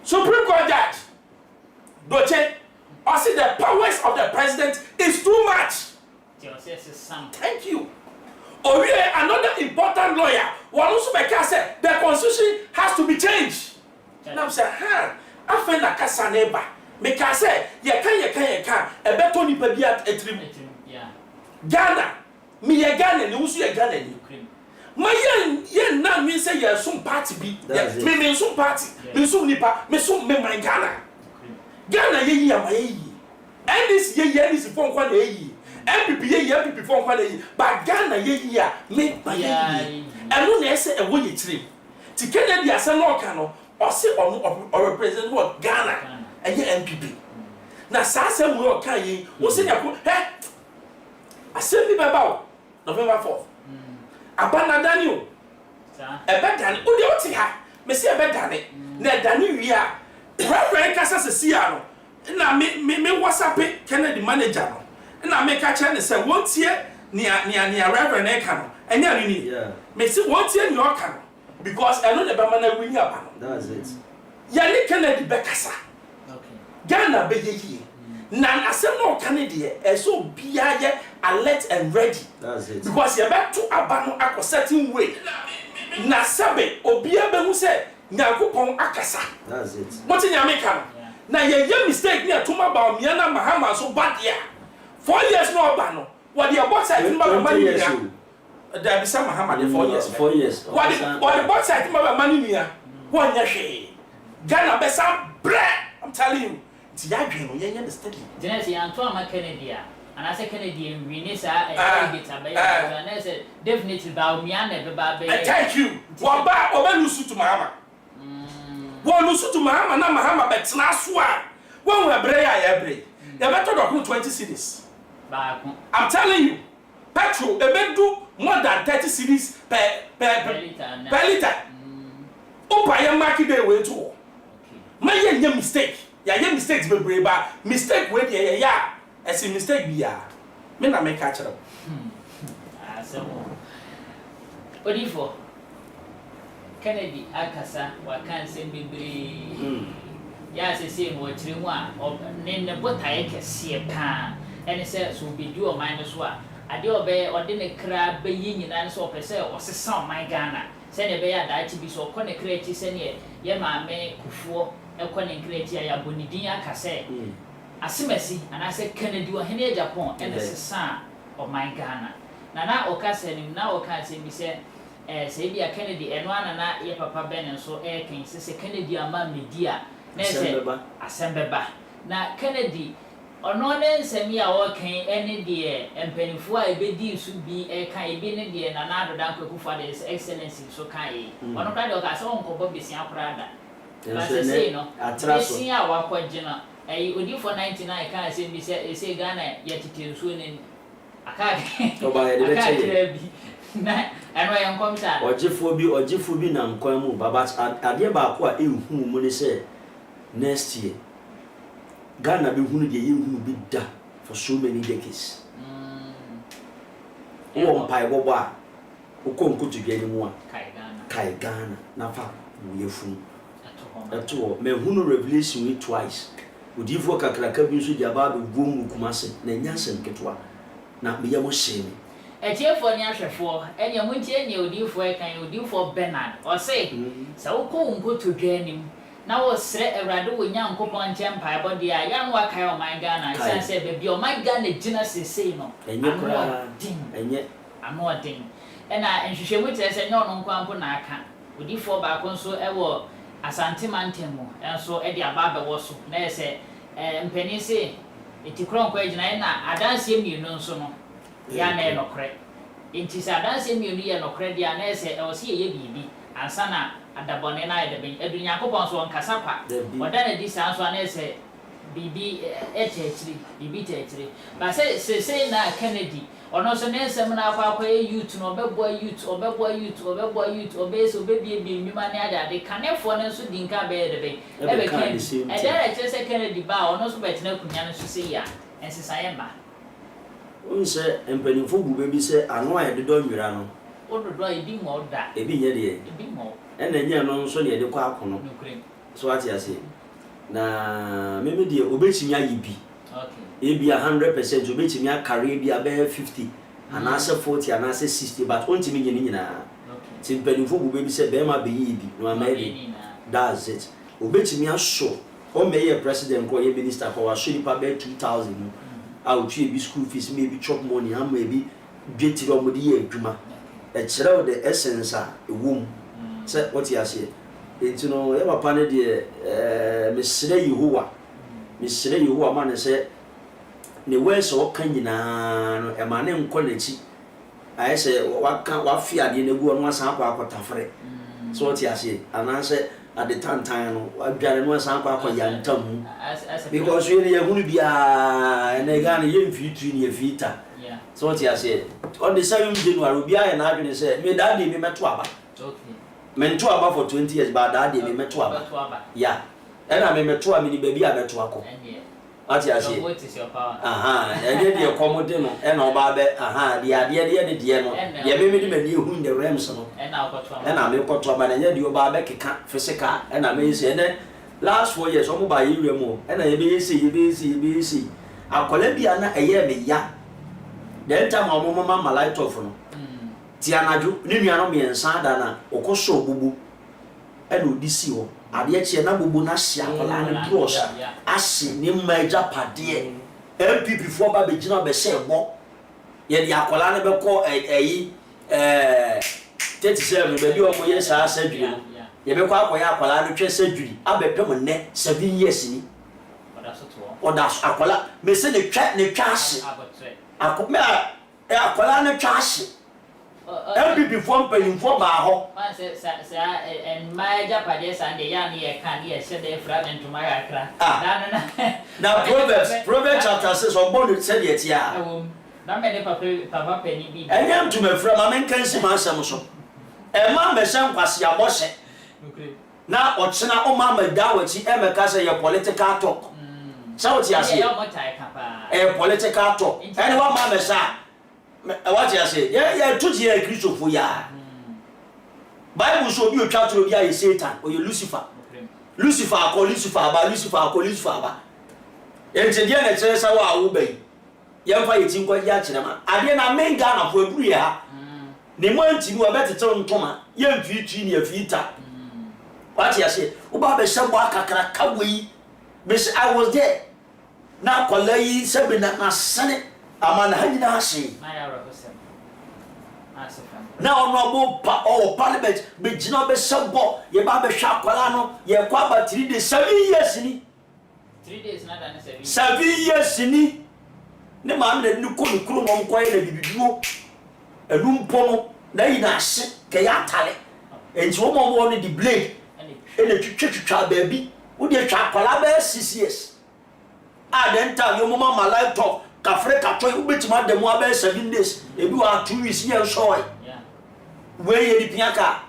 Supreme Court judge Doche I see the powers of the president is too much. Thank you. Or another important lawyer. One also say the constitution has to be changed. Now say, I feel like a saneba. Because say, you can. A better ni pe biat etrim. Ghana, me a Ghana, you see a Ghana. My yen now mean say you some party be. Me mean some party. Me some nipa. Me some me my Ghana. Ghana ye ya mai and this ye this phone kwa ye MPP ye MPP phone kwa ye but Ghana ye ya me by ye and no na say e wo ye tire ti Kennedy asa no ka no o se or represent what Ghana and ye MPP na sa asem wo ka ye wo se ya ko asem bi baba o November 4th abana Daniel e be Daniel o de o ti ha me se e be Daniel na Daniel wi a Reverend kasa se sia no na me WhatsApp Kennedy manager no na me ka che ne se wontie nia Reverend e ka no enya ni me se wontie ni o ka no because I know the be man wini aba no that's it ya ni Kennedy be kasa okay Ghana be ye na asem no Kennedy e so bia ye alert and ready that's it because ye be to aba no akọ certain way na sabe obia be hu se Nyakopon akasa. That's it. What in America? Now ye mistake near Tuma ba Miana Mahama so bad here. 4 years no bano. What the box I think about money here. There be some Mahama 4 years. 4 years. What the box I think about money here. 1 year she. Ghana be some bread. I'm telling you. It's ya dream you understand. Genesis Antoine Kennedy. And I say Kennedy we need a bit and I said definitely ba Miana be ba be. Thank you. What ba obelusu to Mahama. One who to Mahama na Mahama betina so a when we break ya break you better do 20 cities I'm telling you petrol e be do more than 30 cities per liter opa ya market day we to okay my ye mistake ya ye mistakes be brave ba mistake we dey ya as mistake be ya me na me catch up so Odifo Kennedy akasa wakan sembebre ya sese mo tire mu a ne botaye kese pa ene se so be du o man so a ade obe ode ne kra be yi nyina so opese o sesa o man Ghana se ne be ya da chi bi so ko ne kra chi se ne ye maame Kuffour e ko ne kra chi ya bonidin akase asemasi ana se Kennedy o hene Agyapong ene sesa o man Ghana na okase ni na okase mi se say be a Kennedy and one and ye papa Ben and so air kings say Kennedy ama media na say asembeba na Kennedy ono ne nsemi a wokan ene de empanifo a ebedi su bi kan ebi ne de na na adoda Kuffour de excellency so kai ono ka de o ka se onkobo besia akorada ba se sei no besia a wakogina odi for 99 kan se bi se Ghana ya titensu ne aka oba ya de beche na eno ya nkomta ogifo bi na nkwan mu baba ade ba ko a ehu mu ne se next year Ghana be hunu de yehu bi da for so many decades o mpai bobo a ukonkutu bi ani mu a kai Ghana na fa wo yefu ato me hunu revelation we twice odifo kakraka bi so dia ba be gom Kumasi na nyasem ketwa na me yamo sheme etiefo ni ahwefo enya muntie ni odifo kan odifo Bernard o say sa ukonkutu dwanim na wo sre Awurade wo Nyankopon nkyem paebo de a ya no akai o man Ghana sense be bi o man Ghana gina sesei no enye anodin ena nhwehwemu tese nya ono nkwanpo na aka odifo ba ko nso ewo Asante Mantemu enso e de aba be wo so na ese mpani se etikron kwa gina na adanse mienu nso no ya na enokre enti se adanse mienu ye nokre de na ese e wo se ye bibi ansa na adabone na edebe edunyakopon so nkasa pa oda na di san so na ese bibi etechiri bibi techiri ba se na Kennedy ono so na nsem na akwa youth no obebo youth obeso obebie bi nyuma ne ade kanefo ne so di nka be edebe ebe kan edere chese Kennedy ba ono so betena kunya no so se ya ensisa ye ba unse empanifo gube bi se ano a yedo nwira no ododo ebi mo da ebi nye de ebi mo ena nya no nso ne de kwa akono so ati ase na meme de obetimi ayibi okay ebi 100% obetimi akare bi abe 50 anase 40 anase 60 but ontimi nyini nyina okay timpanifo gube bi se be ma be yibi no amadi that's it obetimi aso o meye president ko ye minister ko wa shiri pa be 2000 a o tue bi school fees maybe chop money am maybe dwetiri o modi ye adwuma e kire the essence a ewom se what you say enti no e papa ne de mesire Yehowa ma ne se ne wese o kan nyina no e ma ne nko nachi aye se wa fi ade na gu no asan akotafre so what you say ananse at the time no adware no asan akoyantam because we ne hunu bia na Ghana ye mfitri ne fita so what you say on the 7th January bia na adwene se me daddy me meto aba okay mentu aba for 20 years but daddy me meto aba yeah ena me meto aba ni baby a meto akọ ati ase what is your power ene de komode no ena oba be de no ye me de mani hu in the realms no ena me koto aba na nya de oba be keka physical ena me se ene last 4 years omo ba yiwe mo ena ye be yesi akola bia na eye me ya den time omo mama light off no ti anaju ni nua no me nsa da na okoso obubu ena odisi ho ade eche na bubu na hia akola ne bros asi ni maja pade MPP fo ba be gina be se bo ye di akola ne be ko 37 be bi o mo ye sa sadwiri no ye be ko akoya akola no twe sadwiri abepem ne 7 years ni oda akola me se ne twa asi akome akola ne twa asi MPP fo mpanyimfo ba ho man se en maja pade sande ya ni e kan ye se de fragment to my akra na Proverbs chapter 6 ogbon se de etia na me de papa peni bi enyam to me fra ma men kan si ma asem so e ma me shan kwase abose na ochina o ma ma dawachi e me ka se ye political talk shout ya se e political talk any one ma me sha what you say yeah tuji ya Christopher ya Bible show bi o twa tro bi ya Satan o ye Lucifer ba enti dia na kire sa wa wo bai ya fa yiti nkwa ya kire ma ade na menga na fo eburu ya ne mo anti ni obetete ntoma ya mfitri ni afita what you say o ba be shabo akakra kawei be I was there na kolai sebe na sane amana hanyina hye na ono pa parliament be gina be sebo ye ba be hwa kwala no ye kwa ba 3 days 7 years ni 3 days na da ne 7 years ni ne ma me ne ko nkuru mo nkoye na bibiduo elumpo no na yi na hye ke ya tale enti wo mo ne di blade ene twitwa baabi wo de twa kwala ba 6 years den ta yo mo ma laptop kafre ka toy wo betima de mo aba 7 days ebi wa 2 weeks ye show we ye di piaka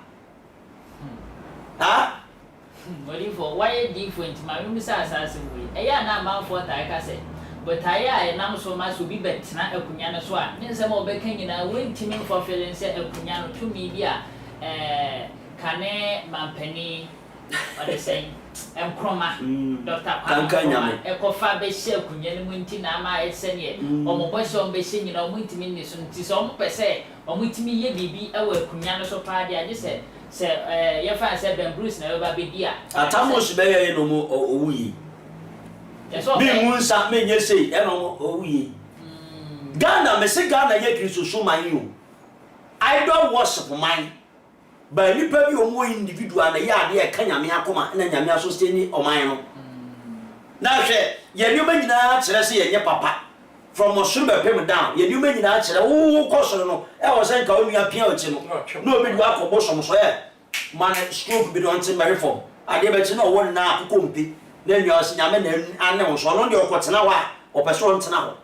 Wadi for why different my room is as we a ya na man for ta ka say but I am so much to be bet na akunya no so a nsem obeka nyina wentimi for feeling say akunya no to media kane mampani what they say Kroma Dr. Kankanya ekofa be hye akunya no munti na ma esene omobo so be hye nyina omuntimi ni so nti so ompese omutimi ye bibi e wa akunya no so pa dia je say ya fa say Ben Bruce na ba be dia atamos be ye no mo owuyi bi munsa me nye sei e no mo owuyi Ghana me se Ghana ye Kristo so man yo idol worship man ba ni pa bi o mo individual na ya de e ka nyame akoma na nyame aso ste ni o man no na hwe ye ni o nyina kire se ye nye papa from Osuru pay down ye ni o nyina kire wo koso no e wo se nka o nua pia o chi no obi du akobo so so e man stroke bi do anti reform ade be chi no wo na akokompi na nua se nyame na ane wo so no de okotena wa o pese o ntena ho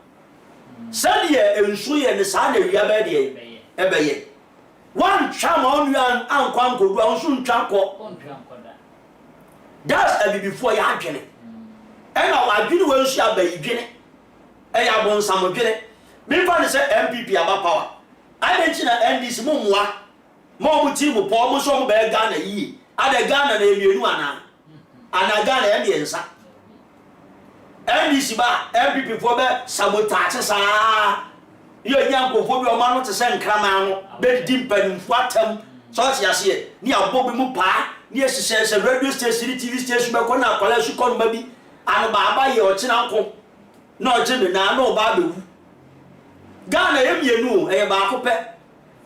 sadi ye ensu ye ne sa na wia ba de e be ye one chama on nua ankwa nkodu a so ntwa ko that's a before ya adwene e na wa adwene wo nsu abayi dwene e ya bon sam dwene me fa ne se MPP aba power ade chi na NDC mo moa mo mu ti mu po mo so mo be Ghana yi ade Ghana na emienu ana Ghana ya de nsa NDC ba MPP fo be sabotage sa yo nyankofo bi o ma no te se nkrama no be dimpanimfo atam so ase ni abobi mu pa ni esise radio station TV station be ko na akwala su ko no bi anu ba aba ye o china nko na o jeme na na o ba bewu Ghana ye mienu e ba ko pe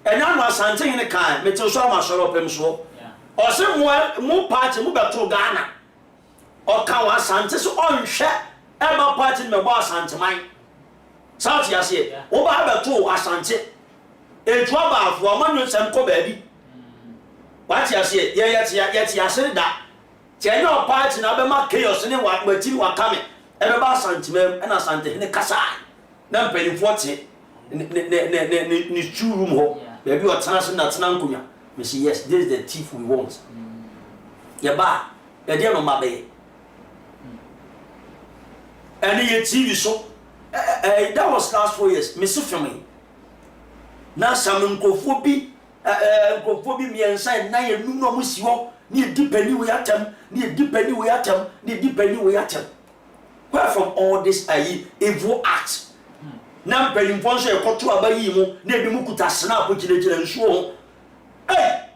ena no asante hene kan mete so ma soro pem so o se mu party mu beto Ghana o ka wa asante so on hwe e ba party me bo asante man South Yasie, Oba beto asante. E twa ba afo amanu nsem ko ba bi. What Yasie, yet yasere da. Ti enyo party na be ma chaos ne wa matiri wa kame. E be ba asante mem e na asante ne kasa. Na mpelifo te ne true room ho. Be bi o tana se na tana nkunya. Me say yes, this is the thief we want. Ya ba, e de no ma be. And ye TV so that was last 4 years. Miss Family. Now some Kuffour me and sign 9 no musio, near deep anyway at them, near deep anyway at them, near deep anyway at them. Where from all this evil acts? Now, Penny Ponce, a cotu abayimo, near the Mukuta snap which and show. Hey,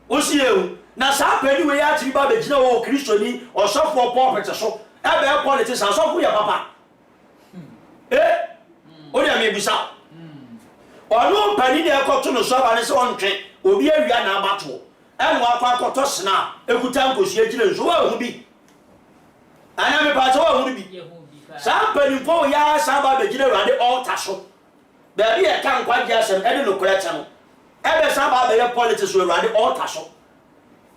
what's you? Now, some penny way at you, Babby, no Christian or some for prophets or so. Ever politics and so for your papa. Odia me bisa ono pani de akoto no so aba ne se ontwe obi awia na abato enwo akwa akoto sna ekuta nkosu agire nso wa hu bi anya me pa so wa hu bi sa pani po ya sa ba be gire rade altar so ba bi e kan kwa gia sem ede no korete no ebe sa ba be politics so rade altar so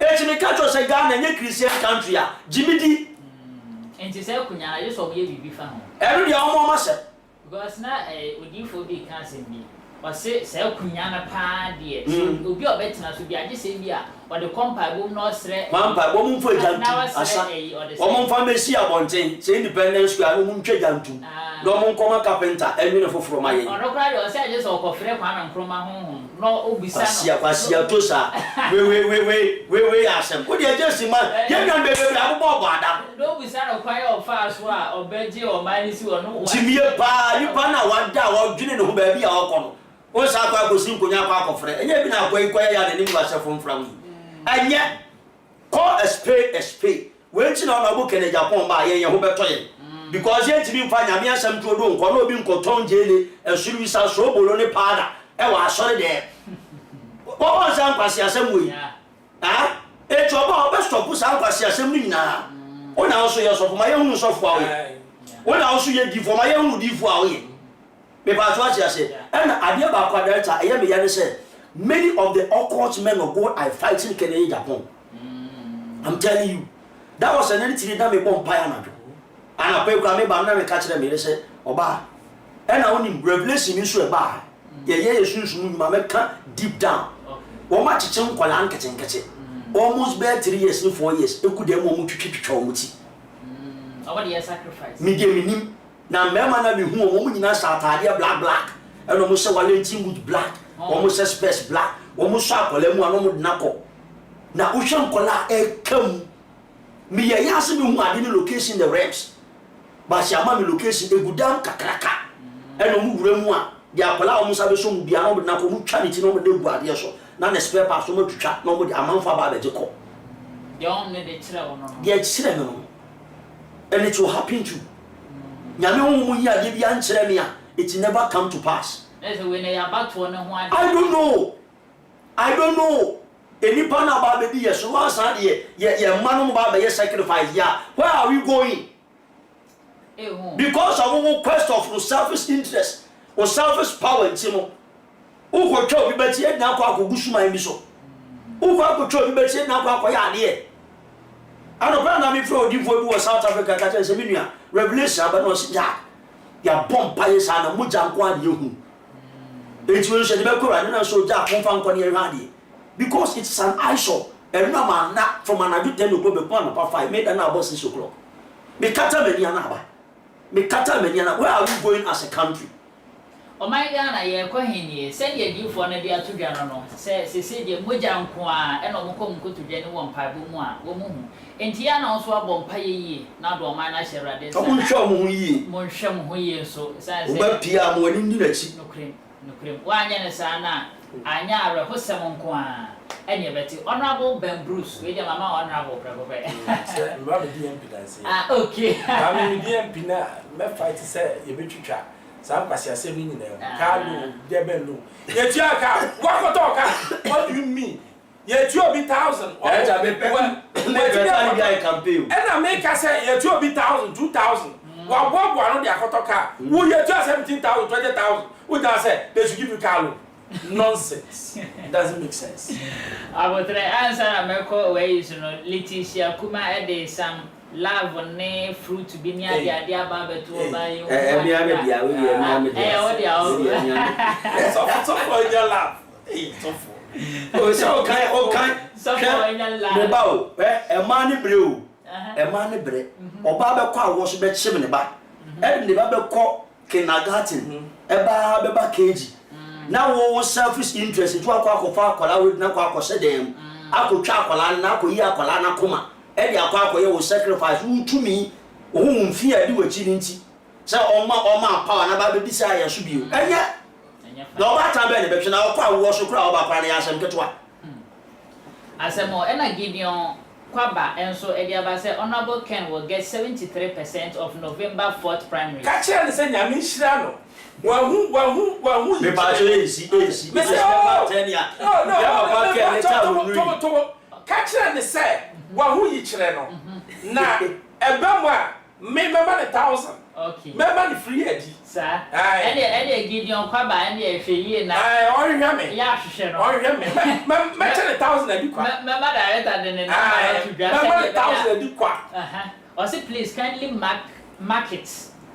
echimi ka to se Ghana nye Christian country a jimidi enti se kunya ye so ye bibi fa ho every day omo ma se because na odifo bi kan se bi o se kunya na pa de obi obetina so bi age se bi a o de compa bom no sre mampa bom mfo jantu asa o mo mfa mesi abonten se independence square no mu ntwe jantu no mo nkoma carpenter enu ne foforo ma ye ono kra de o se age so ko frɛ kwa na nkroma honhom no obisa no kwasia to sa we asem ko de age si ma ye nwan bebe abobɔ bɔ ada no obisa no kwa ye o fa so a obeje o mani si ono jimie pa ni pa na wada wo dwene ne ho ba bi a okono o sa kwa ko sin konya kwa ko frɛ enye bi na kwa ya de ni mu asɛ fomfram anye call a spade we nti na obo kene Agyapong ba ye ho beto ye because ye nti bi mfa nyame asɛm to do nko na obi nkoton jele esuru bisa so bolo ne pada e wa asɔre de o san kwasi asɛm we e to ba o be stop san kwasi asɛm ni nyina Ona also ye so for my hunu so for awe. Ona also ye di for my hunu di for awe. Me pa so achi ase. And ade ba kwa delta eye me ya ne say many of the occult men of God are fighting Kenya Japan. I'm telling you. That was an entity that me bomb pie na do. And I pay kwa me ba na me catch them me say oba. And I only revelation you so ba. Ye sunsun mu ma me ka deep down. Wo ma chiche nkwala nkeche. Almost bare 3 years, 4 years. You could them mu twitwa omuti. What do you sacrifice? Me dey minim. Na mema na be hu omo nyina satade black. And omo se walenti with black. Omo se space black. Omo so akola mu anomo de nakọ. Na uhwe nkola e kam. Me ye yase be hu ade ni location the reps. Ba si ama me location egudam kakraka. And omo wura mu a de akola omo sabe so mu bia na omo de nakọ mu twa ni ti na omo de gu ade so. Na the spare parts so much chat no more amanfa ba beje ko. The only the chira no. The chira no. And it will happen to. Nyame wo mu ya de bia nchire me a it never come to pass. That's when they about to know why. I don't know. Any pan about baby yes so answer ye man ba be sacrifice ya. Where are we going? Because of our quest of selfish interest or selfish power in Timo. Uko cho bi beti e na kwa akogusu man bi so. Uko akocho bi beti e na kwa akoya ade. Ano pa na mi fro di fo bi wo South Africa ka tell se mi nua revelation aba no se ya bomb pa yesa na moja nko ade hu. Enti se de be kora na so ja kon fa nko ne ade. Because it's an eyesore. And no man na from an adu 10 o'clock be kwa na pa 5 made na about 6 o'clock. Me kata meni ana ba. Me kata meni ana. Where are we going as a country? O my Ghana ye kwa hini said ye di for na dia to dwa no se de moja nko a e no mko to dwa ni wo mpa bo mu a wo mu hu enti ya na so abọ mpa ye yi na do ma na hyerade se mo nhwe mo hu yi mo nhwe mo hu yi so se se ba pia mo ni ndi nachi no krem wa anya ne sa na anya are ho sem nko a enye beti honorable Ben Bruce we dey mama honorable prebobe se mba be DMP dance okay ba me DMP na me fight se ye betwitwa Sam kwasiase mi nyina kalu debelu ye tia ka wakoto ka what do you mean ye tia obi 1000 e ja be pe we guy campaign and I make us say ye tia obi 1000 2000 wa bobo no de akoto ka wo ye tia 17000 20000 we da say they should give you kalu nonsense. It doesn't make sense. I would answer America ways you know Leticia kuma ede some love ne fruit be near the idea about to buy you. So for your love. So for. Oh, so okay. So for in your love. Bow, a man brew. A man bread. Or Baba Qua was bed shimmy back. And the Baba call kindergarten. A Baba cage. Now all selfish interest into a quack of Aqua with Naquaco said them. I could chacola, Naco Yacolana Kuma. Eddie Aquaco will sacrifice who to me, whom fear do a chinity. So, all my power and about the desire should be. And yet, no matter benefit, now quite was a crowd about Panias and Ketua. As a more and I give you Quaba, and so Eddie Abase Honorable Ken will get 73% of November 4th primary. Catch and say Yamishano. Wahoo, the battery is easy. No, catch and say, Wahoo, you channel. Now, a bamba, member 1,000. Okay. Member free edgy, sir. And Gideon Quaba and the FA now. I already me. Yeah, sure. Mention 1,000 and you quite. Member director than another 1,000 and you quite. Or say, please kindly mark it.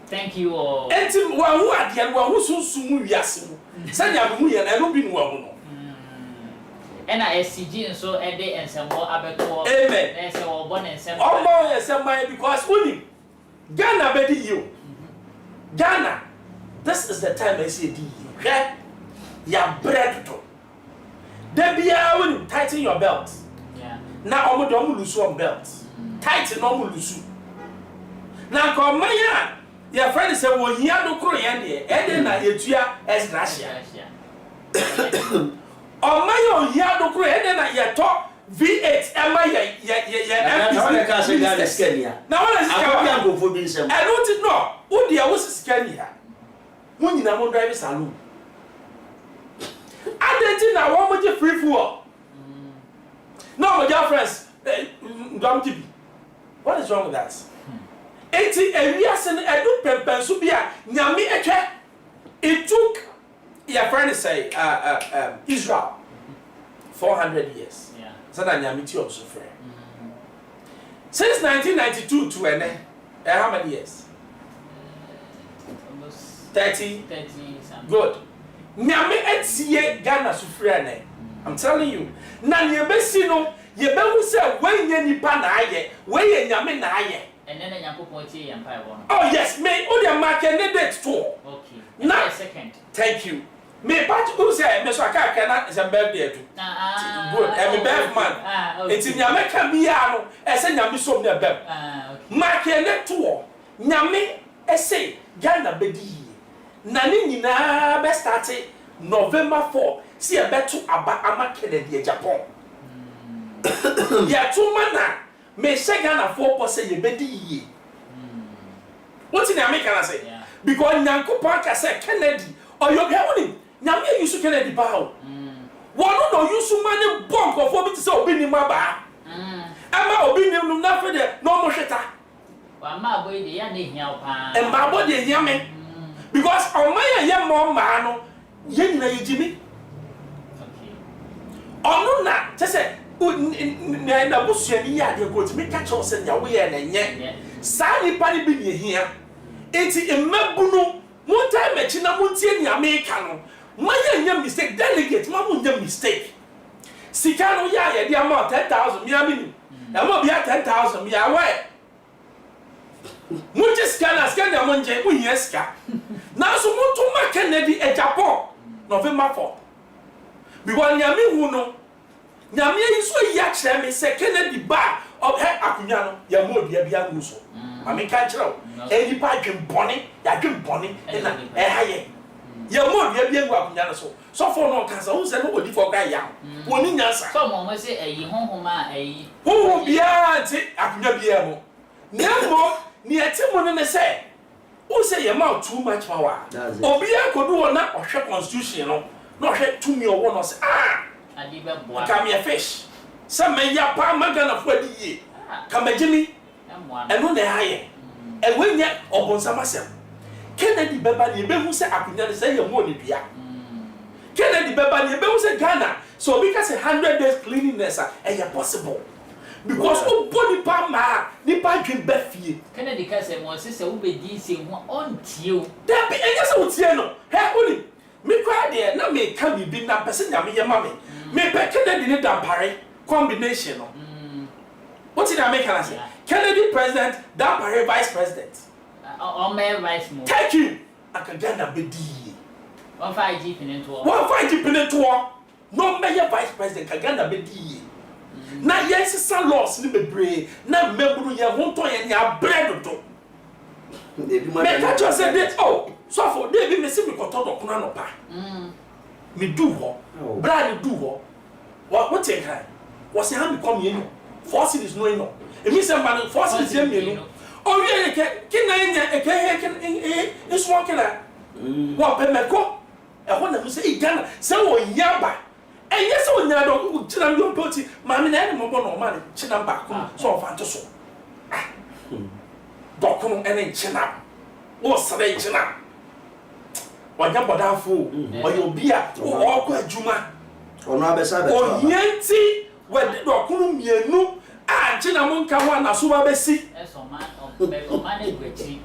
Thank you all. And who are the one who soon yes. Send you and I don't be one. And I SCG and so a day and some more abattoir. Amen. And so born and some more and some because only Ghana better you. Ghana, this is the time I say, ya bread to. There be a when you tighten your belt. Yeah. Now I'm going to lose one belt. Tighten no lose. Now come my your friend said, well, you no crow yandy, and then I etua as Russia. Oh, my own yard crow, and then I talk V8, and my now, I go for being some. I don't know. Oh, dear, was Scania. When you are driving saloon. I didn't know what would you free for. No, my dear friends, don't give me. What is wrong with that? Eti ewiase edu pempenso bia nyame etwe. It took your friend say Israel 400 years. Yeah. So that nyame ti also friend. Since 1992 to how many years? Almost 30 something. Good. Nyame etie Ghana sufre na. I'm telling you. Na yebesi no yebehu se wenye nipa na aye, wenye nyame na aye. And then Yakupon tea empire one. Oh yes, me o dey mark candidate too. Okay. Now second. Thank you. Me part who say me so aka na is a birthday too. Good. Every birth man. Okay. Enti nyame ka bia no, e say nyame so na bem. Okay. Mark candidate too. Nyame e say Ghana bedi. Na ni nyina be start November 4. See a better aba ama Kennedy Agyapong. Ya too mana me say Ghana 4% ye bedi ye. What in America say? Yeah. Because Nyankopon ka say Kennedy or you get only Nyame use Kennedy ba o. One no use money bonk of obi to say obi ni maba. Ama obi ni no na fe de no mo hweta. Wa ma boy de ya na hia pa. E ma bo de hia me. Because on my ye mo ma no ye nyina ye jimi. Okay. Onu na te say na busuani ya de go ti me ka cho se nya wo ye na nye. Sa ni pa ni bi ni hia. Enti emabunu monta mechi na montie ni America no. Maya nya mistake delegate ma mun nya mistake. Sika no ya ye de amount 10,000 mi amini. E mo bia 10,000 mi awe. Munje scan na monje unye sika. Na so muntu ma Kennedy Agyapong November 4. Because nyame hu no. Nyame yi so ya kire me se Kennedy ba of he akunya no ya mo bia bia gu so. Mami ka kire o. E di pa dwen bone, ya dwen bone na haye. Ya mo bia bia gu akunya no so. So for no kan so se no odi for ka ya. Woni nyansa. So mo say eyi honhoma eyi. Hu bia ti akunya bia mo. Nyamo ni etimo no ne se who say you amount too much power. Obia kodu wona ohwe constitution no. No ohwe to me owo no say Adi be boa. Come here fish. Some men ya pa magana for the ye. Come Jimmy. And no na haye. And when ya obonsama sem. Kennedy beba ni be hu say akunya say ye mo ni bia. Kennedy beba ni be hu say Ghana. So because 100 days cleanliness are possible. Because o body pa ma ni pa dwen ba fie. Kennedy ka say mo say wo be di say ho on tie o. There be enya say wo tie no. He only me kwa de na me ka bibi na person nyame ye ma me. Me pe Kennedy ni dampare combination no. What did I make her say? Kennedy president, dampare vice president. On my vice mo. Thank you. Akagana bedi. 15G pinento. 15G pinento. No me vice president Kagana bedi. Na yes sa loss ni bebre na membru ye honto ye nya bread do. Me catch you say that oh so for dey be me see me koto do kuna no pa. Me do ho. Brad do ho. What take her? Was he hand come here? Force is no no. E mi say man force is here me no. O we ke na nya e ke is one killer. What pe me ko? E ho na me say Ghana say wo yaba. And yes, on your Chinam Poti, Mammy and Mobono money, Chinam back, so fantasy. Docum and Chinam. What's the Chinam? What number down fool, or your beer, or awkward Juma, or Nabesa, or Yanti, where the Docum Yenu, and Chinamon Kawana, Subabesi. That's all man of money, which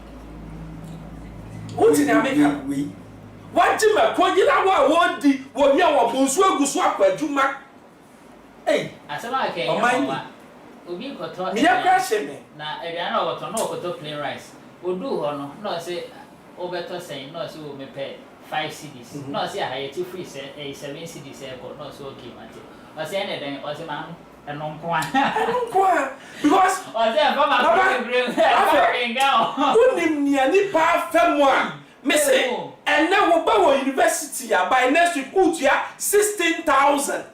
What's in America? We. What Jim Quagina wadi wo nya wo bonsu agusu akwadwuma eh asema ke ya obi koto me ya crash me na area na woto na koto plain rice odu ho no no say obeto sen no say o mepe 5 cedis no say ahayeti free say 7 cedis e ko no say okay mate o say na den o say ma enon because o say mama bring go unim ni pa famo a me say and now we go university by next week utia 16,000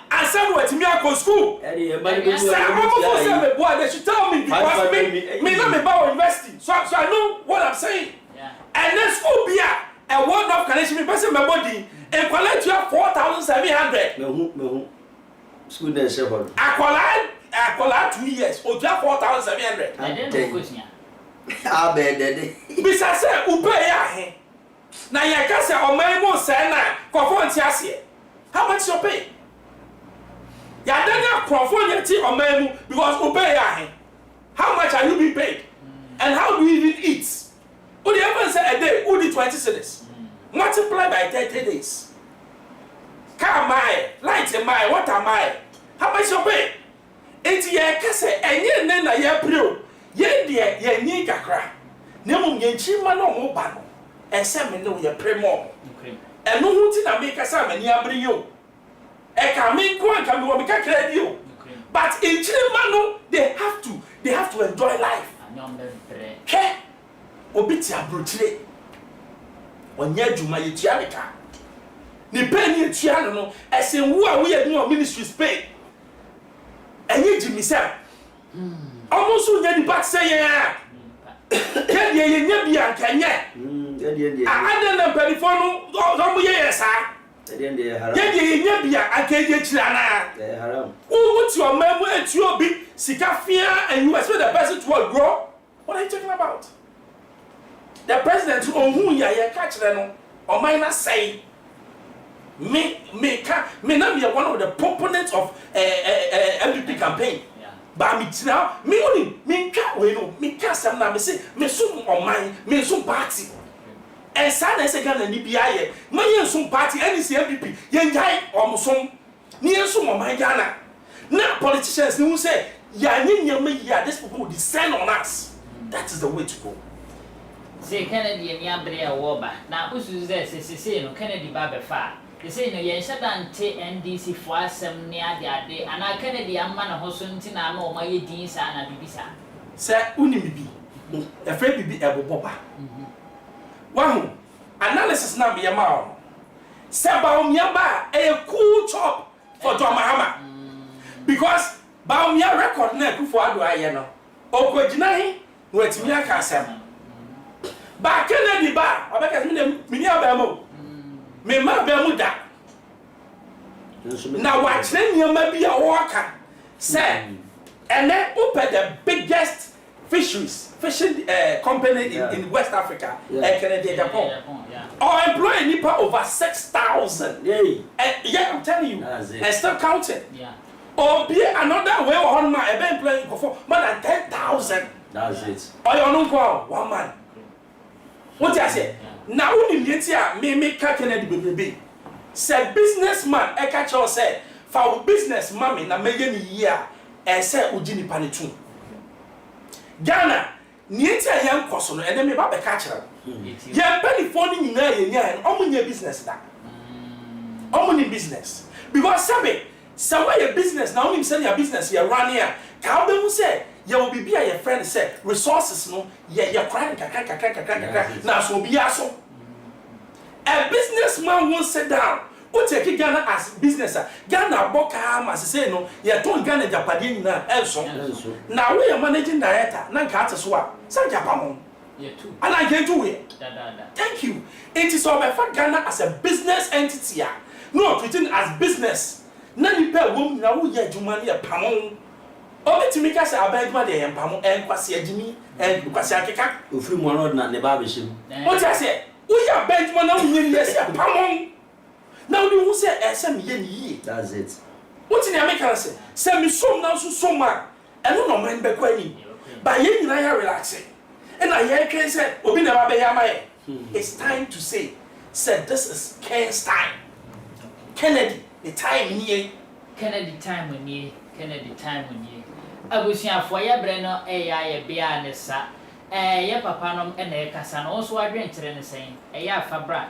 and send what me go school Eddie say me boy they should tell me because me not me by university so I know what I'm saying and then school be a one of connection me person my body and collect you 4,700 me school dey share for akola 2 years o dua 4,700 I didn't know question. Ah, bad. bisa say upe ya he na ye ka say o man mo say na Kuffour nti ase how much you pay ya danya Kuffour yeti o man mu because upe ya he how much are you being paid and how do you even eat what do you ever say a day who did 20 cedis multiply by 30 days car my light my water my how much you pay enti ye ka say enye ne na ye pre ye de ye nyi kakra na mum ye nchima na omo ba no ese me no ye premo eno hu ti na me ka sa mani abri yo e ka me ko anka me wo me kakra di yo but nchima no they have to enjoy life ke obi ti abrochire onya adwuma ye tua ne ka ni pe ni tua no ese wu a wo ye no ministries pay enye jimisem almost so nyadi back say yeah ye nya bia nkanye na perifonu do mo ye sa ye nya bia akaje chira na Haram. Who your memo at you be sikafia and you expect the person to grow? What are you talking about? The president who ya catch no or minor say me na be one of the proponents of MVP campaign. But me now, me only me can't we no me can't some na me say me so on mine me so party. And sana say Ghana ni bia ye. Me yen so party any CMPP yen jai o so ni yen so on mine Ghana. Now politicians who say ya nyanya me ya this people will descend on us. That is the way to go. Say Kennedy ni abre a woba. Na usu say no Kennedy ba be fa. They say no yen shadante NDC for asem ni ade ana Kennedy amma na ho so nti na ama o ma ye din sa na bibisa. Say uni bibi. E fe bibi e boboba. Wahu analysis na be ma o. Say ba o miaba e cool chop for John Mahama. Because ba o mia record na Kuffour ado aye no. Okogina hi no atimi aka asem. Ba Kennedy ba obeka me ni aba mo. Me ma be mu da na wa kire niam bi a wo aka say and then open the biggest fishing company in West Africa Kennedy Agyapong or employ nipa over 6,000 yeah I'm telling you and still counting or be another way on my employing for more than 10,000 that's it or you don't go one man what I say now when you get me Kennedy baby say businessman e catch us say for business mommy na me ye ni year e say ugini panitu Ghana nieti a yan koso no ene me ba be catch ra ye bani phone nyina ye nya omo nya business da omo ni business because say why your business now him say your business you run here ka be mu say ye will be your friend say resources no ye cry kakaka na so be aso a businessman won't sit down o take Ghana as business Ghana boka ma say no ye ton Ghana japade nyina enso na we your managing director na nka ateso a say Japamon ye too and I get to it da thank you it is all about Ghana as a business entity no treating as business na ni pe wom na wo ye adwuma ne pamon o betimi ka say abadwuma de ye pamon enkwase adwumi enkwase akeka ofiri mu no na ne ba be shim o ti say we are Benjamin now we yes pamon now the who say esem ye ni that's it what in America say me som now so ma eno no man be kwani but ye nyina ya relaxing and I hear can say obi na ba be ya mai it's time to say this is Ken's time Kennedy the time here Kennedy time when ye abusuafo ye bre no ya ye bia ne sa ye papa nom e na kasa no so adwenkyere ne sen ya afabra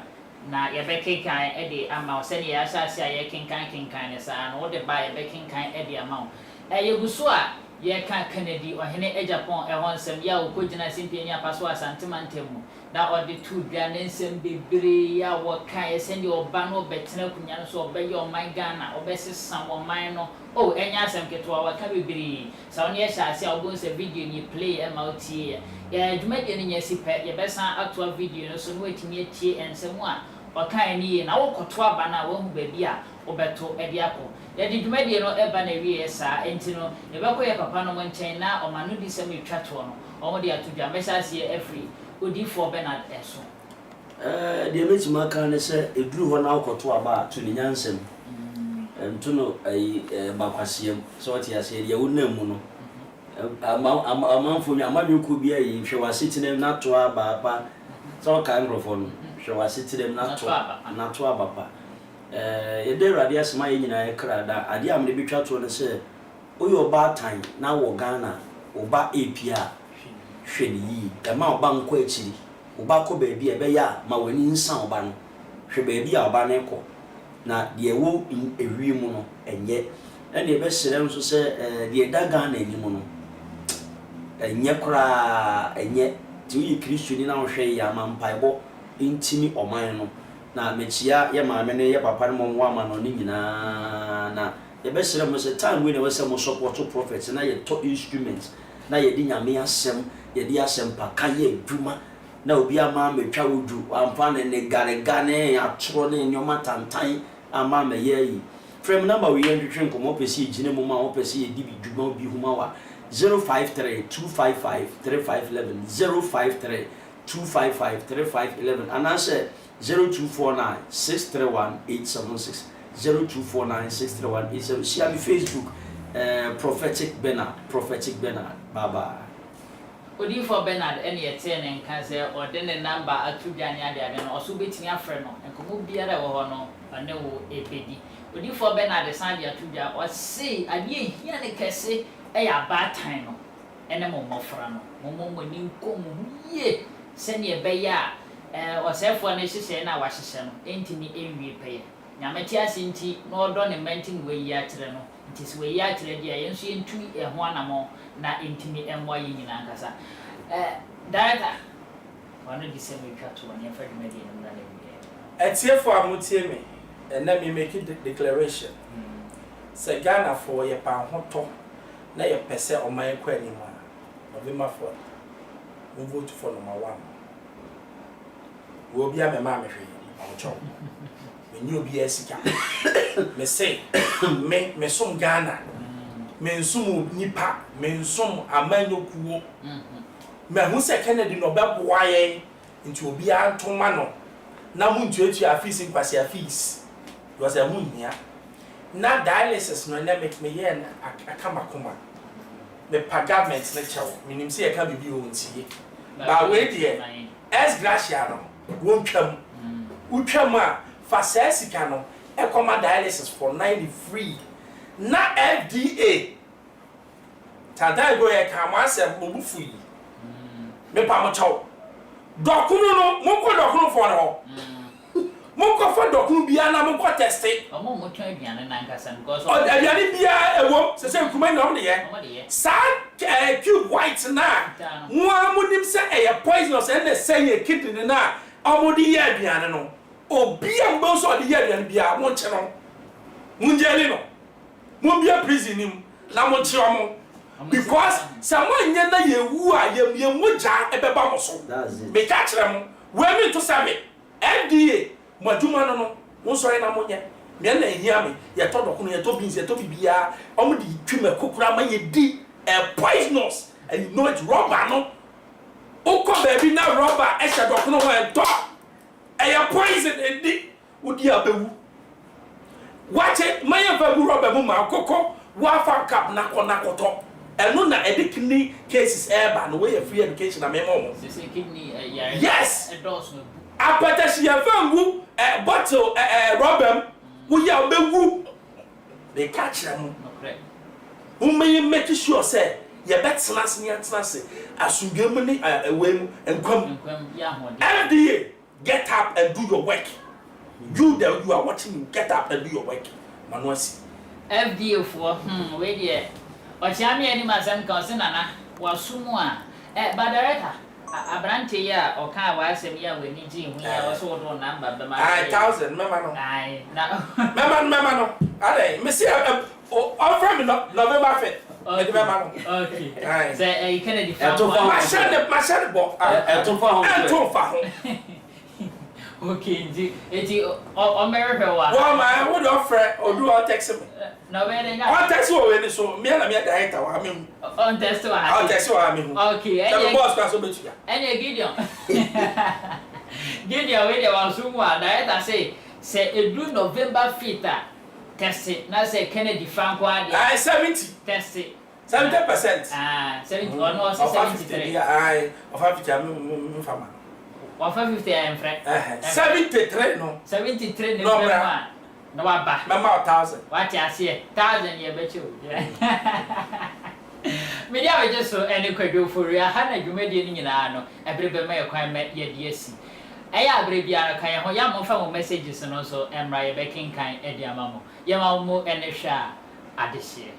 na ye be kenkan e de ama se ne ya asase a ye kenkan ne sa no de ba ye be kenkan e de ama ye guso a ye kan Kennedy ohene Agyapong e honsem ya okogina simpia paso asantemantem na odi tu dwa ne nsem bebre ya wo kan ye sende oba no betena kunya no so oba ye oman Ghana obesesa oman no oh enya asem keto wa ka bebre sa oni ye sha ase obo nse video ni play e ma otie ya dwuma de ne nya sipa ye besa atwa video no so no etimi etie ensem a wakan ni na wokoto aba na wo hu ba bi a wobeto e de akọ ya di dwumadi no eba na wie sa enti no e be koye papa no nchen na o manu di sem etwa to no o mo de atodwa mesase every odifo Bernard eso de metima kan ne se eduru ho na wokoto aba to ni nyansem nto no bakwasiem so what ya say de wonam mu no amanfo mi amadweko bi ayi hwe wasitinem na to aba pa so ka ngrofo no hwe wasitinem na to aba pa yede radio asema ye nyina ye krada ade amne betwa to ne se oyo ba tan na wo Ghana oba APA hwe ni yi e ma oba nko akiri oba ko ba bi e be ya ma wani nsan oba no hwe ba bi a oba ne ko na de wo ewi mu no enye ene e be sere nso se de da Ghana ni mu no enye kura enye ti yi Kristo ni na wo hwe ya ma mpaebo intimi oman no na mechia ye maame ne ye papa ne mo ama no ni nyina na ye be sere mo se time we ne we se mo support prophets na ye to instruments na ye di nyame asem ye di asem pa ka ye dwuma na obi ama metwa wodu ampa ne garega ne atro ne nyoma tantan ama me ye yi frame number we yen twetwe nkomo pesi gine mo ma wo pesi ye di bi dwuma obi huma wa 053-255-3511 053-255-3511 and I said 0249-631-876 0249-631-876 share me Facebook Prophetic Bernard bye bye Odifo Bernard ene yete ne nka se ode ne number atudwane ade no oso betimi afre no enkomo biara wo ho no ane wo epedi Odifo Bernard san dia atudwa o se ade ehia ne kese ya bad time no ene mo mofra no mo ni nkomo ye se ne be ya osefo na hihye na wa hihye no entimi enwie peye nyameti asinti no odo ne mentin we yi akyere no ntisi we yi akyere dia yenso yentu eho anamo na entimi enwa yi nyina nkasa director wanu di same twato on Afric Media no na le etiefo amutie me na me make declaration se Ghana for ye pa hoto na ye pese o man kwa ni ma November 4 we vote for number 1 we obi a me ma me hwe on cho me nyu obi asika me say me som Ghana me nsum nipa me nsum amanyokuo me hu se Kennedy no beboa ye nti obi antoma no na mu ntuatu afisi kwase afisi was a munya na dialysis no na make me ye na akamakoma me pa government na chawo minim se ye ka bibi o ntie ba we de es gracia no won twam utwam a fa sasika no e koma dialysis for 93 na FDA tada go ye ka ma se bobufu yi me pa mo chawo dokunu no mo ko dokunu for no Monko for dokun bia na monko teste. Omo mo twa aduane na nkasa because aduane bia ewo se se kuma na omde ye. Sa cube white na. Mo amunim se eye poisonous and say ye kidney na omodi ye aduane no. Obi ambo so de ye aduane bia mo nche no. Munjeli no. Mo bia prison nim na mo nche omo. Because someone nye na ye wu a ye moja ebeba mo so. Me ka kire mo. We me to sabe. FDA Majuma no sorry na monye me na ehia me ye to dokunu ye to beans ye to bibia omo di twime kokura ma ye di poisonous and you know it's rubber no oko baby na rubber e she dokunu ho en to e poison e di odi abewu wache maye fa bu rubber mu ma kokko wa fa cap na koto eno na edikini cases eba no we free education na memo se kidney yes endorse no apatasi ya fangu bottle rubber wo ya obewu they catch them who may make sure say ye betena se asugemu ni ewem enkwam FDA get up and do your work you are watching you get up and do your work manwasi FDA for we dey o chiame ani masam kan se nana wasumu a ba director Abrante ya oka wa asem ya we ni ji hu ya so do number be ma 1000 mema no ai na mema no ale me see offer me November 5th me mema no okay say Kennedy ma share bo to fa ho Okay, enti o mere wa. Wa ma wo do frɛ odu o text me. Na we dey nga. O text wo we ni so me na me director wa me. On text wa. O text wa me. Okay, any boss kwa so betu ya. Any Gideon. Gideon we dey wan so mu a director say edu November 5th test na say Kennedy Franco ade. 70. Test 70%. 70 or no 73. Aye, of 50 am fama. 150 am friend. 73 no. 73 no ma. No wa ba. Mama 1000. What you say? 1000 ye bechu. Media we just so any kwadwo for ya ha na dwumadi ni nyina no. Ebrebe me kwan me ye de asi. Eya abre bia kan ho ya mo fa mo messages no so emra ye bekin kan e di amamo. Ye ma mo ene hwa adehye.